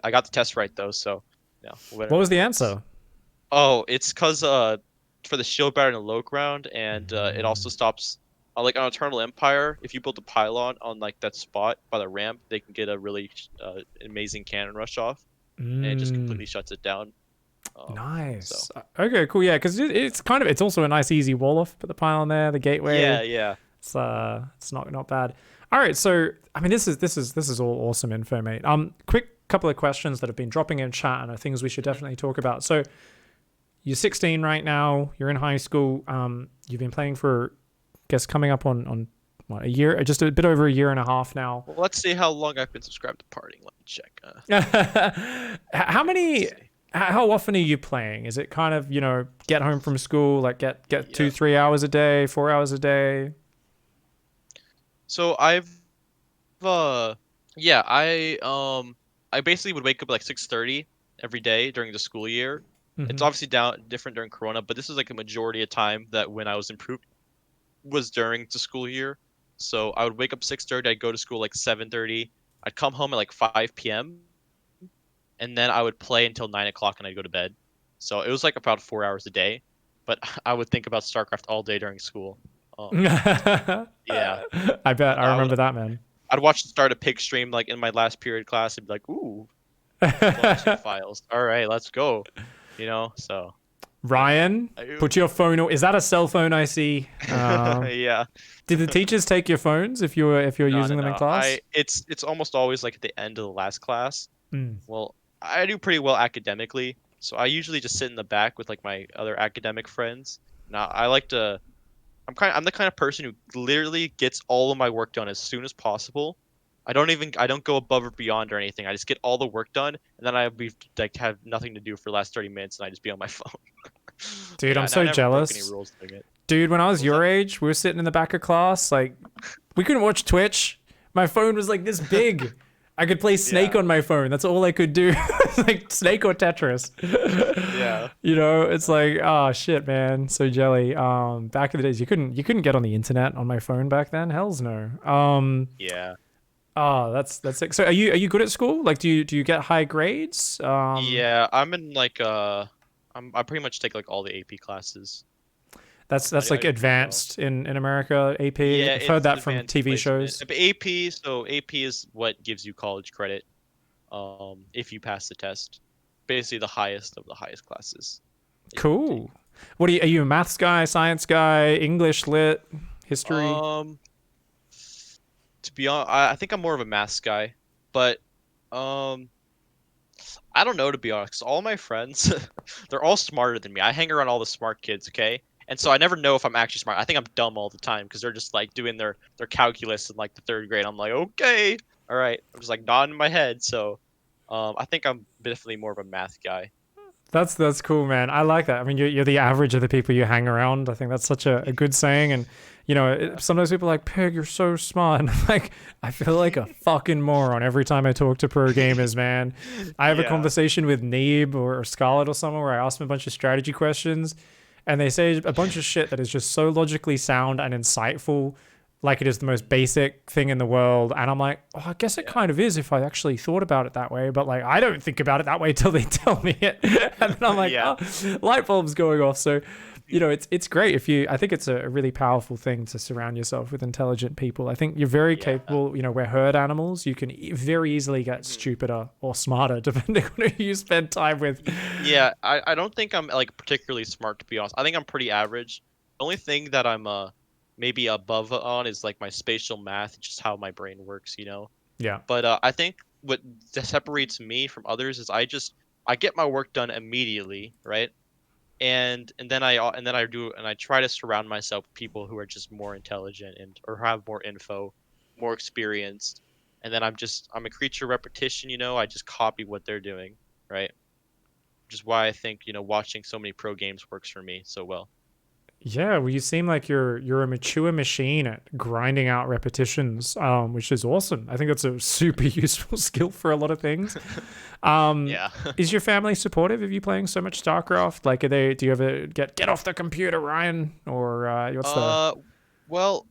I got the test right though, so yeah, What was whatever the works. answer? Oh, it's cause for the shield batter in the low ground, and it also stops like on Eternal Empire. If you build a pylon on like that spot by the ramp, they can get a really amazing cannon rush off, and it just Mm, completely shuts it down. So nice. Okay, cool. Yeah, because it's kind of it's also a nice easy wall off. Put the pylon there, the gateway. yeah. It's not bad. All right, so I mean this is all awesome info, mate. Quick couple of questions that have been dropping in chat and are things we should Mhm. definitely talk about. So you're 16 right now. You're in high school. You've been playing for, I guess, coming up on what, a year, just a bit over a year and a half now. Well, let's see how long I've been subscribed to Parting. Let me check. How Let's many? see. How often are you playing? Is it kind of get home from school, like get Yeah. 2-3 hours a day, 4 hours a day? So I've yeah, I basically would wake up at like 6:30 every day during the school year. It's Hmm. obviously down different during Corona, but this is like a majority of time that when I was improved was during the school year. So I would wake up 6:30, I'd go to school like 7:30, I'd come home at like 5 p.m. and then I would play until 9 o'clock and I'd go to bed. So it was like about 4 hours a day, but I would think about StarCraft all day during school. Um, yeah, I bet and I remember that, man. I'd watch the start of Pig stream like in my last period class and be like, ooh, launching files. All right, let's go. So yeah. Ryan, put your phone. Is that a cell phone I see? Yeah. Did the teachers take your phones if you're No, no, using them in no. class? It's almost always like at the end of the last class. Mm. Well, I do pretty well academically, so I usually just sit in the back with like my other academic friends. Now, I'm the kind of person who literally gets all of my work done as soon as possible. I don't go above or beyond or anything. I just get all the work done, and then I be like have nothing to do for the last 30 minutes, and I just be on my phone. But Dude, yeah, I'm I so never broke any jealous. rules doing it. Dude, when I was What was your that? age, we were sitting in the back of class. Like, we couldn't watch Twitch. My phone was like this big. I could play Snake Yeah, on my phone. That's all I could do. Like Snake or Tetris. yeah. It's like, oh shit, man. So jelly. Back in the days, you couldn't get on the internet on my phone back then. Hell's no. Yeah. Oh, that's sick. So are you good at school? Like, do you get high grades? Yeah, I'm in like I pretty much take like all the AP classes. That's I like do pretty well. advanced in America. AP. Yeah, I've heard it's that from advanced TV placement. shows. AP, so AP is what gives you college credit, if you pass the test. Basically the highest of the highest classes that you can take. Cool. What are you a maths guy, science guy, English lit, history? Um, to be honest, I think I'm more of a maths guy, but um, I don't know to be honest. 'Cause all my friends, they're all smarter than me. I hang around all the smart kids, okay? And so I never know if I'm actually smart. I think I'm dumb all the time because they're just like doing their calculus in like the third grade. I'm like, okay, all right. I'm just like nodding my head. So, I think I'm definitely more of a math guy. That's cool, man. I like that. I mean, you're the average of the people you hang around. I think that's such a good saying. And Yeah. sometimes people are like, Pig, you're so smart. And I'm like, I feel like a fucking moron every time I talk to pro gamers, man. I have a Yeah. conversation with Neeb or Scarlett or someone where I ask them a bunch of strategy questions, and they say a bunch of shit that is just so logically sound and insightful, like it is the most basic thing in the world. And I'm like, oh, I guess it Yeah. kind of is if I actually thought about it that way. But like, I don't think about it that way till they tell me it. And then I'm like, Yeah. oh, light bulbs going off. So you know, it's great if you. I think it's a really powerful thing to surround yourself with intelligent people. I think you're very Yeah. capable. You know, we're herd animals. You can very easily get Mhm. stupider or smarter depending on who you spend time with. Yeah, I don't think I'm like particularly smart to be honest. I think I'm pretty average. The only thing that I'm maybe above on is like my spatial math, just how my brain works, you know. Yeah. But I think what separates me from others is I get my work done immediately, right? And then I try to surround myself with people who are just more intelligent and or have more info, more experienced. And then I'm a creature of repetition, you know. I just copy what they're doing, right? Which is why I think, you know, watching so many pro games works for me so well. Yeah, well, you seem like you're a mature machine at grinding out repetitions, which is awesome. I think that's a super useful skill for a lot of things. Um, Yeah. is your family supportive of you playing so much StarCraft? Like, are they? Do you ever get off the computer, Ryan? Or what's the? Uh, well,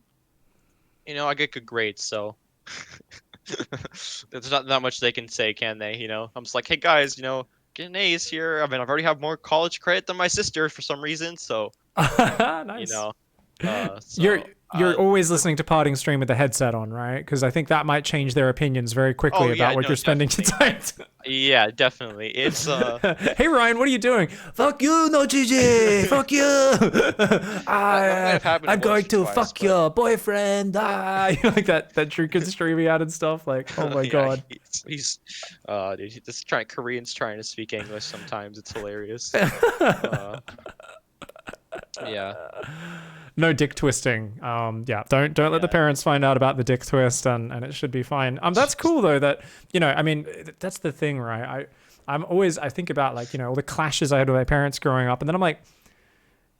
you know, I get good grades, so there's not that much they can say, can they? You know, I'm just like, hey guys, you know, get an A's here. I mean, I've already have more college credit than my sister for some reason, so you Nice. know, You're so you're always listening to Parting Stream with the headset on, right? Because I think that might change their opinions very quickly oh about yeah, what no, you're spending your definitely. time. Yeah, definitely. It's Hey Ryan, what are you doing? Fuck you, no GG. Fuck you. that might have happened I'm going once or to twice, fuck but your boyfriend. Like that Drew can streaming out and stuff. Like, oh my yeah, god. he's dude, he's just trying Koreans trying to speak English sometimes. It's hilarious. Uh, yeah. No dick twisting. Yeah, don't let the Yeah. parents find out about the dick twist, and it should be fine. That's cool though. That you know, I mean, that's the thing, right? I think about like all the clashes I had with my parents growing up, and then I'm like,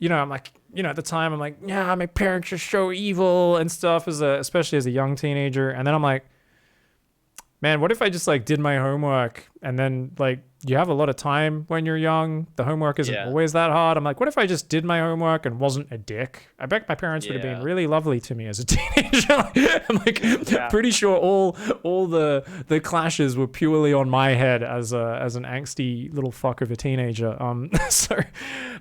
I'm like, at the time I'm like, yeah, my parents are so evil and stuff especially as a young teenager, and then I'm like, man, what if I just like did my homework and then like you have a lot of time when you're young. The homework isn't Yeah. always that hard. I'm like, what if I just did my homework and wasn't a dick? I bet my parents would have been Yeah. really lovely to me as a teenager. I'm like Yeah. pretty sure all the clashes were purely on my head as an angsty little fuck of a teenager. So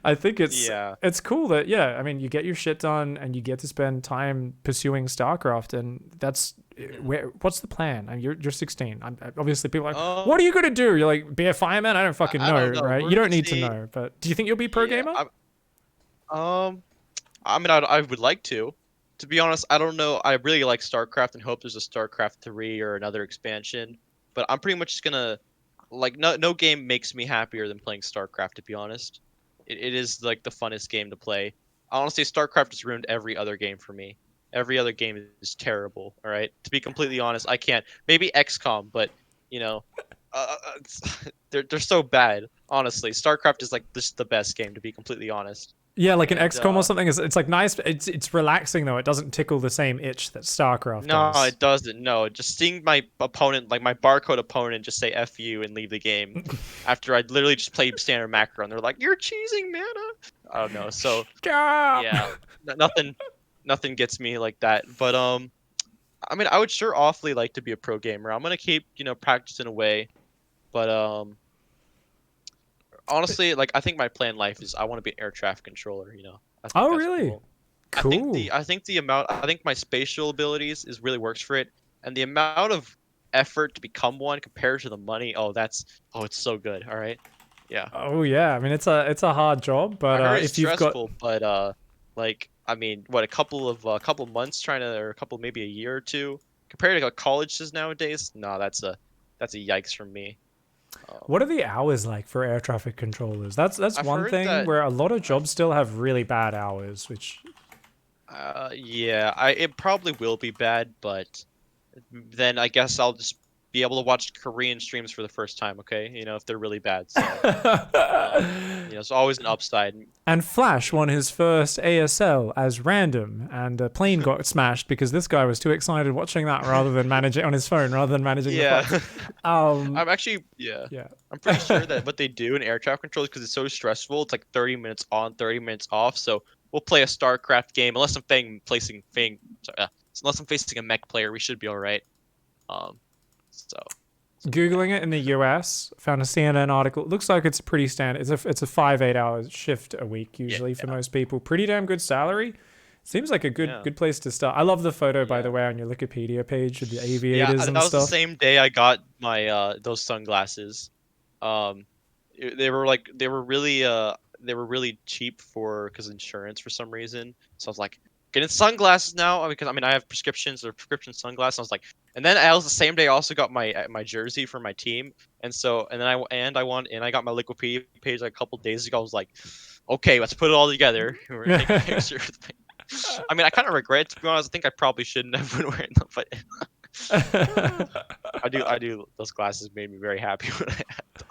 I think Yeah. it's cool that I mean you get your shit done and you get to spend time pursuing StarCraft, and that's Mhm. what's the plan? I mean, you're 16. Obviously people are like, what are Um, you gonna do? You're like, be a fireman? I don't fucking I know, don't know. right? We're You gonna don't need to see. know. But do you think you'll be a pro Yeah. gamer? Um. I mean, I would like to. To be honest, I don't know. I really like StarCraft and hope there's a StarCraft 3 or another expansion. But I'm pretty much just gonna like no game makes me happier than playing StarCraft. To be honest, it is like the funnest game to play. Honestly, StarCraft has ruined every other game for me. Every other game is terrible. All right. To be completely honest, I can't. Maybe XCOM, but you know, they're so bad. Honestly, StarCraft is like this the best game. To be completely honest. Yeah, like an And XCOM or something. It's like nice. It's relaxing though. It doesn't tickle the same itch that StarCraft no, does. it doesn't. No, just seeing my opponent, like my barcode opponent, just say "F you" and leave the game after I literally just played standard macro, and they're like, "You're cheesing, mana." I don't know. So Stop. yeah, nothing gets me like that. But I mean, I would sure awfully like to be a pro gamer. I'm gonna keep practicing away. But honestly, like I think my plan in life is I want to be an air traffic controller. You know, I think Oh that's really? cool. Cool. I think my spatial abilities is really works for it, and the amount of effort to become one compared to the money, it's so good. All right, yeah. Oh yeah. I mean, it's a hard job, but I heard it's if you've got stressful, but like I mean, what a couple months trying to, or a couple maybe a year or two compared to like, colleges nowadays, no, that's a yikes from me. what are Um, the hours like for air traffic controllers? That's I've one heard thing that where a lot of I've jobs still have really bad hours, which yeah, I it probably will be bad, but then I guess I'll just be able to watch Korean streams for the first time, okay? You know, if they're really bad. So, it's always an upside. And Flash won his first ASL as random, and a plane got smashed because this guy was too excited watching that rather than managing on his phone rather than managing the Yeah. fights. Um, Yeah. yeah. I'm pretty sure that what they do in air traffic control is because it's so stressful, it's like 30 minutes on, 30 minutes off. So we'll play a StarCraft game unless I'm facing a mech player, we should be all right. Um, so Googling it in the US, found a CNN article. It looks like it's pretty standard. It's a 5-8 hour shift a week usually for most people. Pretty damn good salary. Seems like a good place to start. I love the photo, by the way, on your Wikipedia page with the aviators and that was the stuff. same day I got my those sunglasses. They were like they were really cheap for because insurance for some reason. So I was like getting sunglasses now because I mean I have prescriptions or prescription sunglasses. I was like, and then I was the same day I also got my jersey for my team, and then I got my Wikipedia page like a couple days ago. I was like, okay, let's put it all together. We're gonna take a picture. I mean, I kind of regret it, to be honest. I think I probably shouldn't have been wearing them, but I do. Those glasses made me very happy when I had them.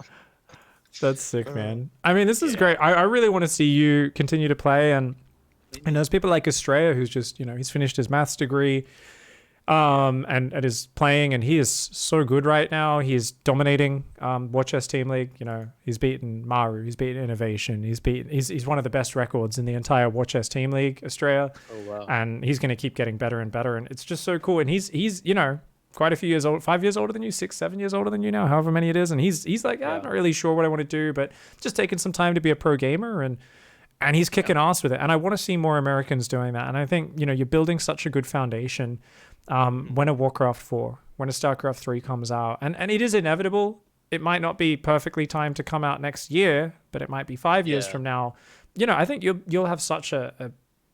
That's sick, man. I mean, this is great. I really want to see you continue to play, and there's people like Estrella who's just, he's finished his maths degree, and is playing, and he is so good right now. He's dominating Watch S Team League. He's beaten Maru, he's beaten Innovation, he's one of the best records in the entire Watch S Team League, Australia. Oh wow! And he's going to keep getting better and better, and it's just so cool. And he's quite a few years old, 5 years older than you, 6, 7 years older than you now, however many it is. And he's like, I'm not really sure what I want to do, but just taking some time to be a pro gamer, and he's kicking ass with it. And I want to see more Americans doing that. And I think, you're building such a good foundation when a Warcraft 4, when a StarCraft 3 comes out. And it is inevitable. It might not be perfectly timed to come out next year, but it might be 5 years from now. I think you'll have such a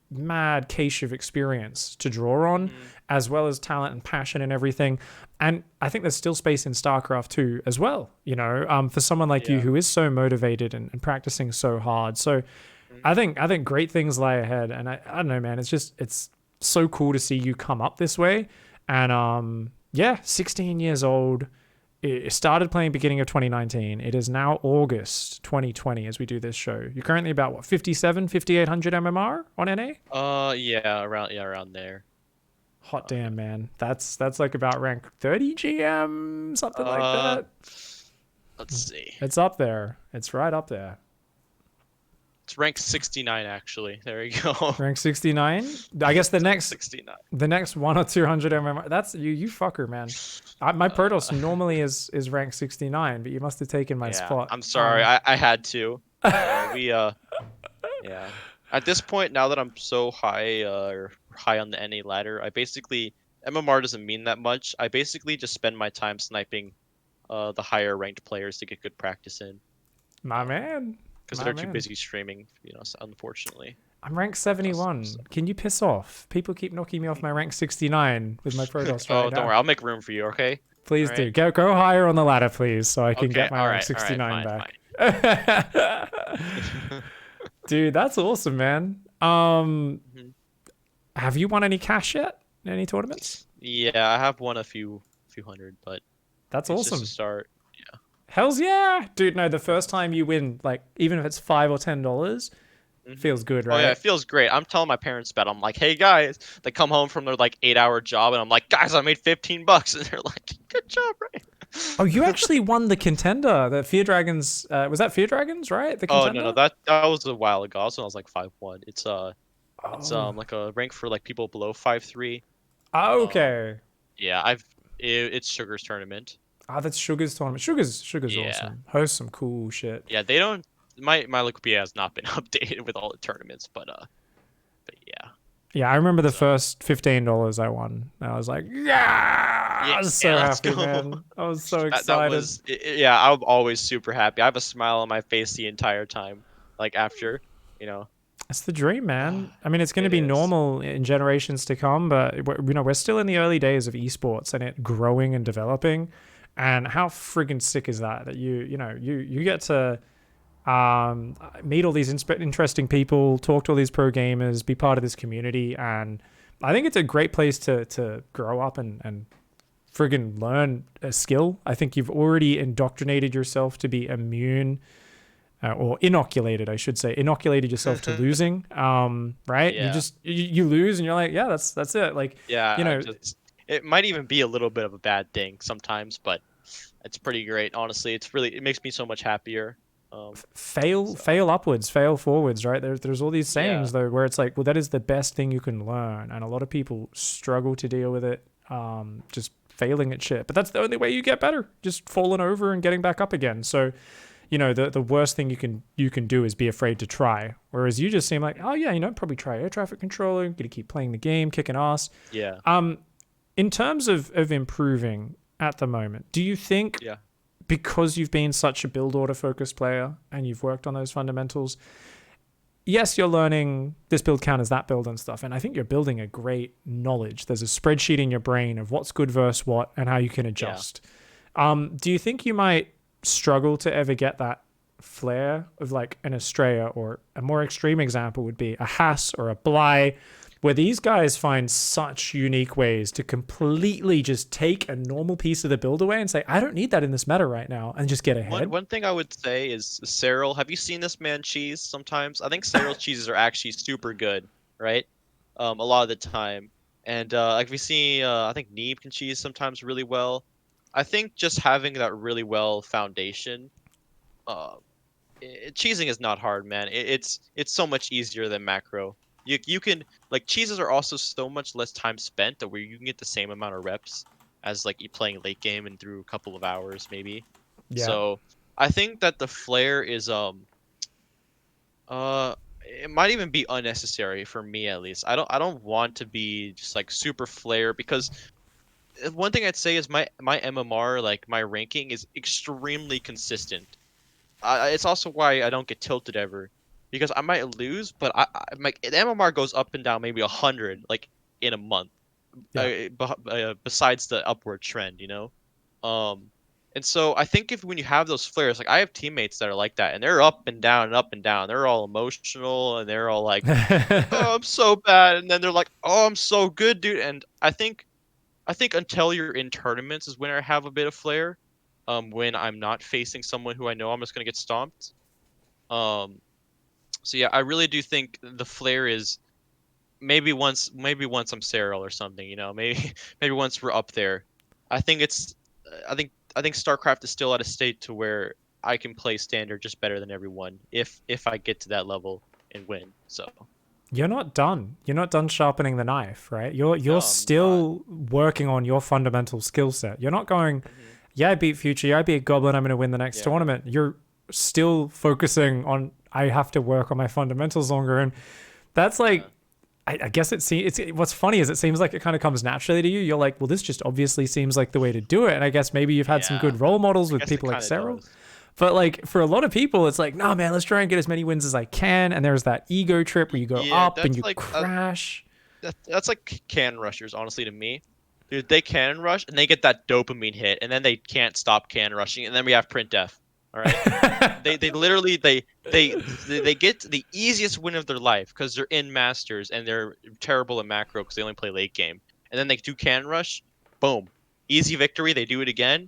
mad cache of experience to draw on, as well as talent and passion and everything. And I think there's still space in StarCraft 2 as well, for someone like you who is so motivated and practicing so hard. So I think great things lie ahead. And I don't know, man, it's so cool to see you come up this way. And 16 years old. It started playing beginning of 2019. It is now August 2020 as we do this show. You're currently about, what, 5,800 MMR on NA? Around there. Hot damn, man. That's like about rank 30 GM, something like that. Let's see. It's up there. It's right up there. It's rank 69 actually. There you go. Rank 69. I guess the next 69. The next 1 or 200 MMR. That's you fucker, man. My Protoss normally is rank 69, but you must have taken my spot. I'm sorry. I had to. At this point, now that I'm so high on the NA ladder, I basically MMR doesn't mean that much. I basically just spend my time sniping the higher ranked players to get good practice in. My man. Because they're too busy streaming, unfortunately. I'm rank 71. Can you piss off? People keep knocking me off my rank 69 with my Protoss right now. Don't worry. I'll make room for you, okay? Please do. Go higher on the ladder, please, so I can get my rank 69 back. Dude, that's awesome, man. Have you won any cash yet? Any tournaments? Yeah, I have won a few hundred, but that's awesome. Just a start. Hells yeah, dude! No, the first time you win, like even if it's $5 or $10, feels good, right? Oh yeah, it feels great. I'm telling my parents about it. I'm like, hey guys, they come home from their like 8-hour job, and I'm like, guys, I made $15, and they're like, good job, right? Oh, you actually won the contender, the Fear Dragons. Was that Fear Dragons, right? The contender? Oh no, that was a while ago. Also, I was like 5-1. It's like a rank for like people below 5-3. Okay. It's Sugar's tournament. That's Sugar's tournament. Sugar's awesome. Hosts some cool shit. Yeah, they don't. My Wikipedia has not been updated with all the tournaments, but yeah. Yeah, I remember the first $15 I won. And I was like, I was so happy, man. I was so excited. I'm always super happy. I have a smile on my face the entire time. Like after, It's the dream, man. I mean, it's going to be normal in generations to come, but we're still in the early days of esports and it growing and developing. And how friggin' sick is that you get to meet all these interesting people, talk to all these pro gamers, be part of this community. And I think it's a great place to grow up and friggin' learn a skill. I think you've already indoctrinated yourself to be immune or inoculated, I should say, inoculated yourself to losing, right? Yeah. You lose and you're like, yeah, that's it. Like, it might even be a little bit of a bad thing sometimes, but it's pretty great. Honestly, it makes me so much happier. Fail upwards, fail forwards, right? There's all these sayings though, where it's like, well, that is the best thing you can learn. And a lot of people struggle to deal with it. Just failing at shit. But that's the only way you get better, just falling over and getting back up again. So, the worst thing you can do is be afraid to try. Whereas you just seem like, oh yeah, probably try air traffic controller, gonna keep playing the game, kicking ass. Yeah. In terms of improving at the moment, do you think because you've been such a build order focused player and you've worked on those fundamentals, yes, you're learning this build counters, that build and stuff, and I think you're building a great knowledge. There's a spreadsheet in your brain of what's good versus what and how you can adjust. Do you think you might struggle to ever get that flair of like an Estrella, or a more extreme example would be a Haas or a Bly, where these guys find such unique ways to completely just take a normal piece of the build away and say, I don't need that in this meta right now, and just get ahead? One thing I would say is Cyril. Have you seen this man cheese sometimes? I think Cyril's cheeses are actually super good, right? A lot of the time. And like we see, I think Neeb can cheese sometimes really well. I think just having that really well foundation, cheesing is not hard, man. It's so much easier than macro. You can, like, cheeses are also so much less time spent that where you can get the same amount of reps as like you playing late game and through a couple of hours maybe. Yeah. So I think that the flare is it might even be unnecessary for me, at least. I don't want to be just like super flare, because one thing I'd say is my MMR, like my ranking, is extremely consistent. It's also why I don't get tilted ever, because I might lose, but the MMR goes up and down maybe 100 like in a month. Besides the upward trend, and so I think when you have those flares, like I have teammates that are like that, and they're up and down and up and down. They're all emotional and they're all like, "Oh, I'm so bad," and then they're like, "Oh, I'm so good, dude." And I think until you're in tournaments is when I have a bit of flair, when I'm not facing someone who I know I'm just gonna get stomped. So yeah, I really do think the flair is maybe once I'm Cyril or something, maybe once we're up there. I think StarCraft is still at a state to where I can play standard just better than everyone if I get to that level and win. So you're not done. You're not done sharpening the knife, right? You're still working on your fundamental skill set. You're not going, yeah, I beat Future, yeah, I beat Goblin, I'm going to win the next tournament. You're still focusing on, I have to work on my fundamentals longer. And that's like, I guess it's what's funny is it seems like it kind of comes naturally to you. You're like, well, this just obviously seems like the way to do it. And I guess maybe you've had some good role models with people like Cyril. But like for a lot of people, it's like, nah, man, let's try and get as many wins as I can. And there's that ego trip where you go up and you like, crash. That's like can rushers, honestly, to me. Dude, they can rush and they get that dopamine hit, and then they can't stop can rushing, and then we have print def. All right, they literally they get the easiest win of their life because they're in masters and they're terrible at macro because they only play late game, and then they do can rush, boom, easy victory. They do it again,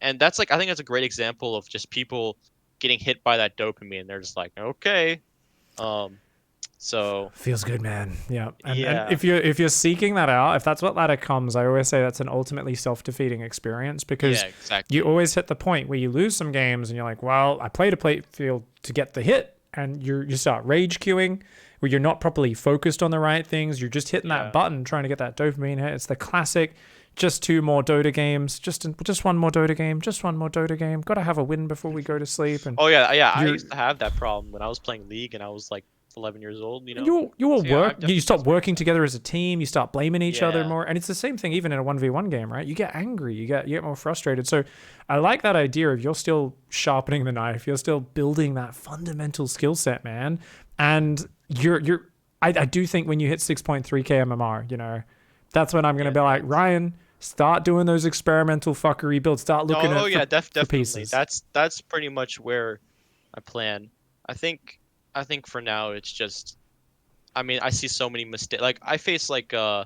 and that's like, I think that's a great example of just people getting hit by that dopamine. They're just like, okay, so feels good, man. Yeah. And if you're seeking that out, if that's what ladder comes, I always say that's an ultimately self-defeating experience, because you always hit the point where you lose some games and you're like, well, I played a plate field to get the hit, and you start rage queuing where you're not properly focused on the right things. You're just hitting that button trying to get that dopamine hit. It's the classic, just 2 more Dota games, just one more Dota game, just one more Dota game. Got to have a win before we go to sleep. And I used to have that problem when I was playing League and I was like 11 years old, you stop working together as a team, you start blaming each other more, and it's the same thing even in a 1v1 game, right? You get angry, you get more frustrated. So I like that idea of you're still sharpening the knife, you're still building that fundamental skill set, man. And I do think when you hit 6.3k MMR, that's when I'm going to be like, Ryan, start doing those experimental fuckery builds, start looking at definitely pieces. That's pretty much where I plan. I think for now it's just, I mean, I see so many mistakes. Like I face like I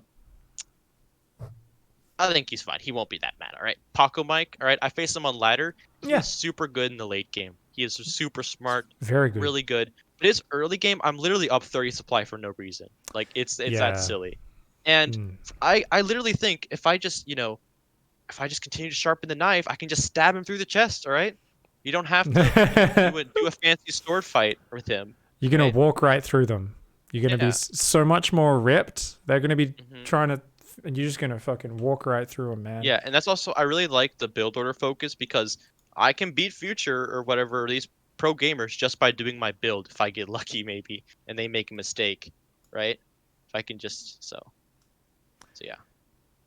think he's fine. He won't be that mad. All right, Paco Mike. All right, I faced him on ladder. He's super good in the late game. He is super smart. Very good. Really good. But his early game, I'm literally up 30 supply for no reason. Like it's that silly. And I literally think if I just continue to sharpen the knife, I can just stab him through the chest. All right. You don't have to do a fancy sword fight with him. You're going to walk right through them. You're going to be so much more ripped. They're going to be trying to and you're just gonna fucking walk right through them, man. Yeah, and that's also I really like the build order focus because I can beat Future or whatever these pro gamers just by doing my build if I get lucky maybe and they make a mistake, right? If I can just so yeah.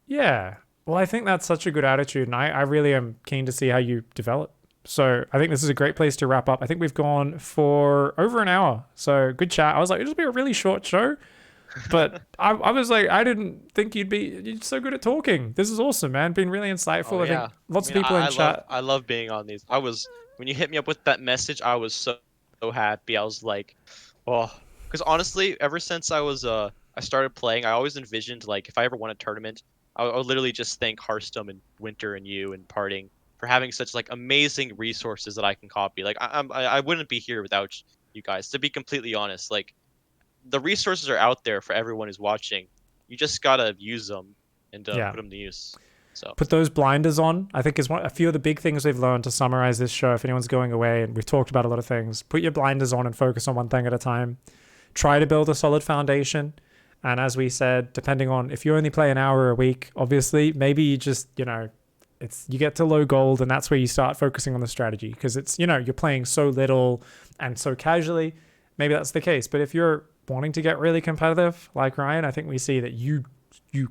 Yeah. Well, I think that's such a good attitude, and I really am keen to see how you develop. So I think this is a great place to wrap up. I think we've gone for over an hour. So good chat. I was like, it'll just be a really short show. But I was like, I didn't think you're so good at talking. This is awesome, man. Been really insightful. Oh I yeah. think lots I of mean, people in love chat. I love being on these. I was when you hit me up with that message, I was so happy. I was like, oh, because honestly, ever since I started playing, I always envisioned like if I ever won a tournament, I would literally just thank Hearthstone and Winter and you and Parting for having such like amazing resources that I can copy. Like I wouldn't be here without you guys. To be completely honest, like the resources are out there for everyone who's watching. You just gotta use them and Yeah. put them to use. So Put those blinders on. I think is a few of the big things we've learned to summarize this show. If anyone's going away, and we've talked about a lot of things, put your blinders on and focus on one thing at a time. Try to build a solid foundation. And as we said, depending on if you only play an hour a week, obviously, maybe you just, you get to low gold and that's where you start focusing on the strategy because it's, you're playing so little and so casually. Maybe that's the case. But if you're wanting to get really competitive like Ryan, I think we see that you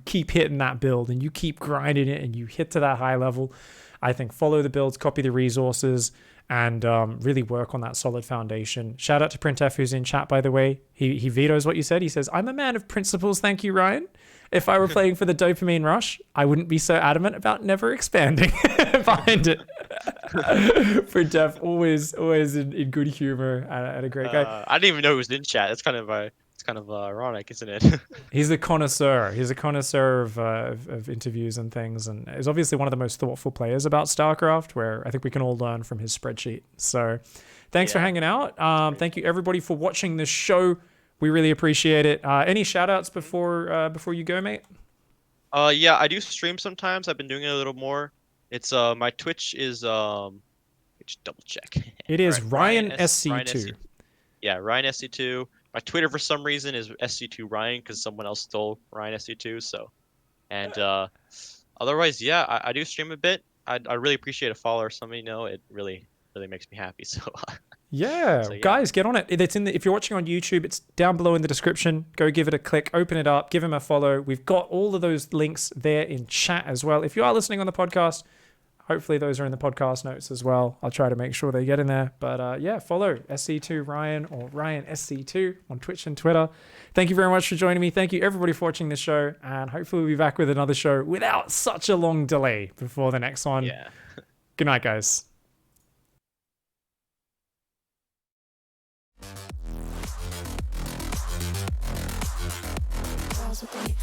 keep hitting that build and you keep grinding it and you hit to that high level. I think follow the builds, copy the resources, and really work on that solid foundation. Shout out to Printf, who's in chat, by the way. He vetoes what you said. He says, I'm a man of principles. Thank you, Ryan. If I were playing for the dopamine rush, I wouldn't be so adamant about never expanding behind it. Printf, always in good humor and a great guy. I didn't even know he was in chat. It's kind of ironic, isn't it? He's a connoisseur. He's a connoisseur of interviews and things, and is obviously one of the most thoughtful players about StarCraft, where I think we can all learn from his spreadsheet. So thanks for hanging out. Thank you, everybody, for watching this show. We really appreciate it. Any shout-outs before you go, mate? Yeah, I do stream sometimes. I've been doing it a little more. It's my Twitch is just double check. It is Ryan SC2. Yeah, Ryan SC2. My Twitter for some reason is SC2 Ryan because someone else stole Ryan SC2. So, and otherwise, yeah, I do stream a bit. I really appreciate a follow or something. It really makes me happy. So. Yeah, So, yeah, guys, get on it. It's if you're watching on YouTube, it's down below in the description. Go give it a click, open it up, give him a follow. We've got all of those links there in chat as well. If you are listening on the podcast, hopefully those are in the podcast notes as well. I'll try to make sure they get in there. But yeah, follow SC2 Ryan or Ryan SC2 on Twitch and Twitter. Thank you very much for joining me. Thank you everybody for watching this show, and hopefully we'll be back with another show without such a long delay before the next one. Yeah. Good night, guys. Possibly.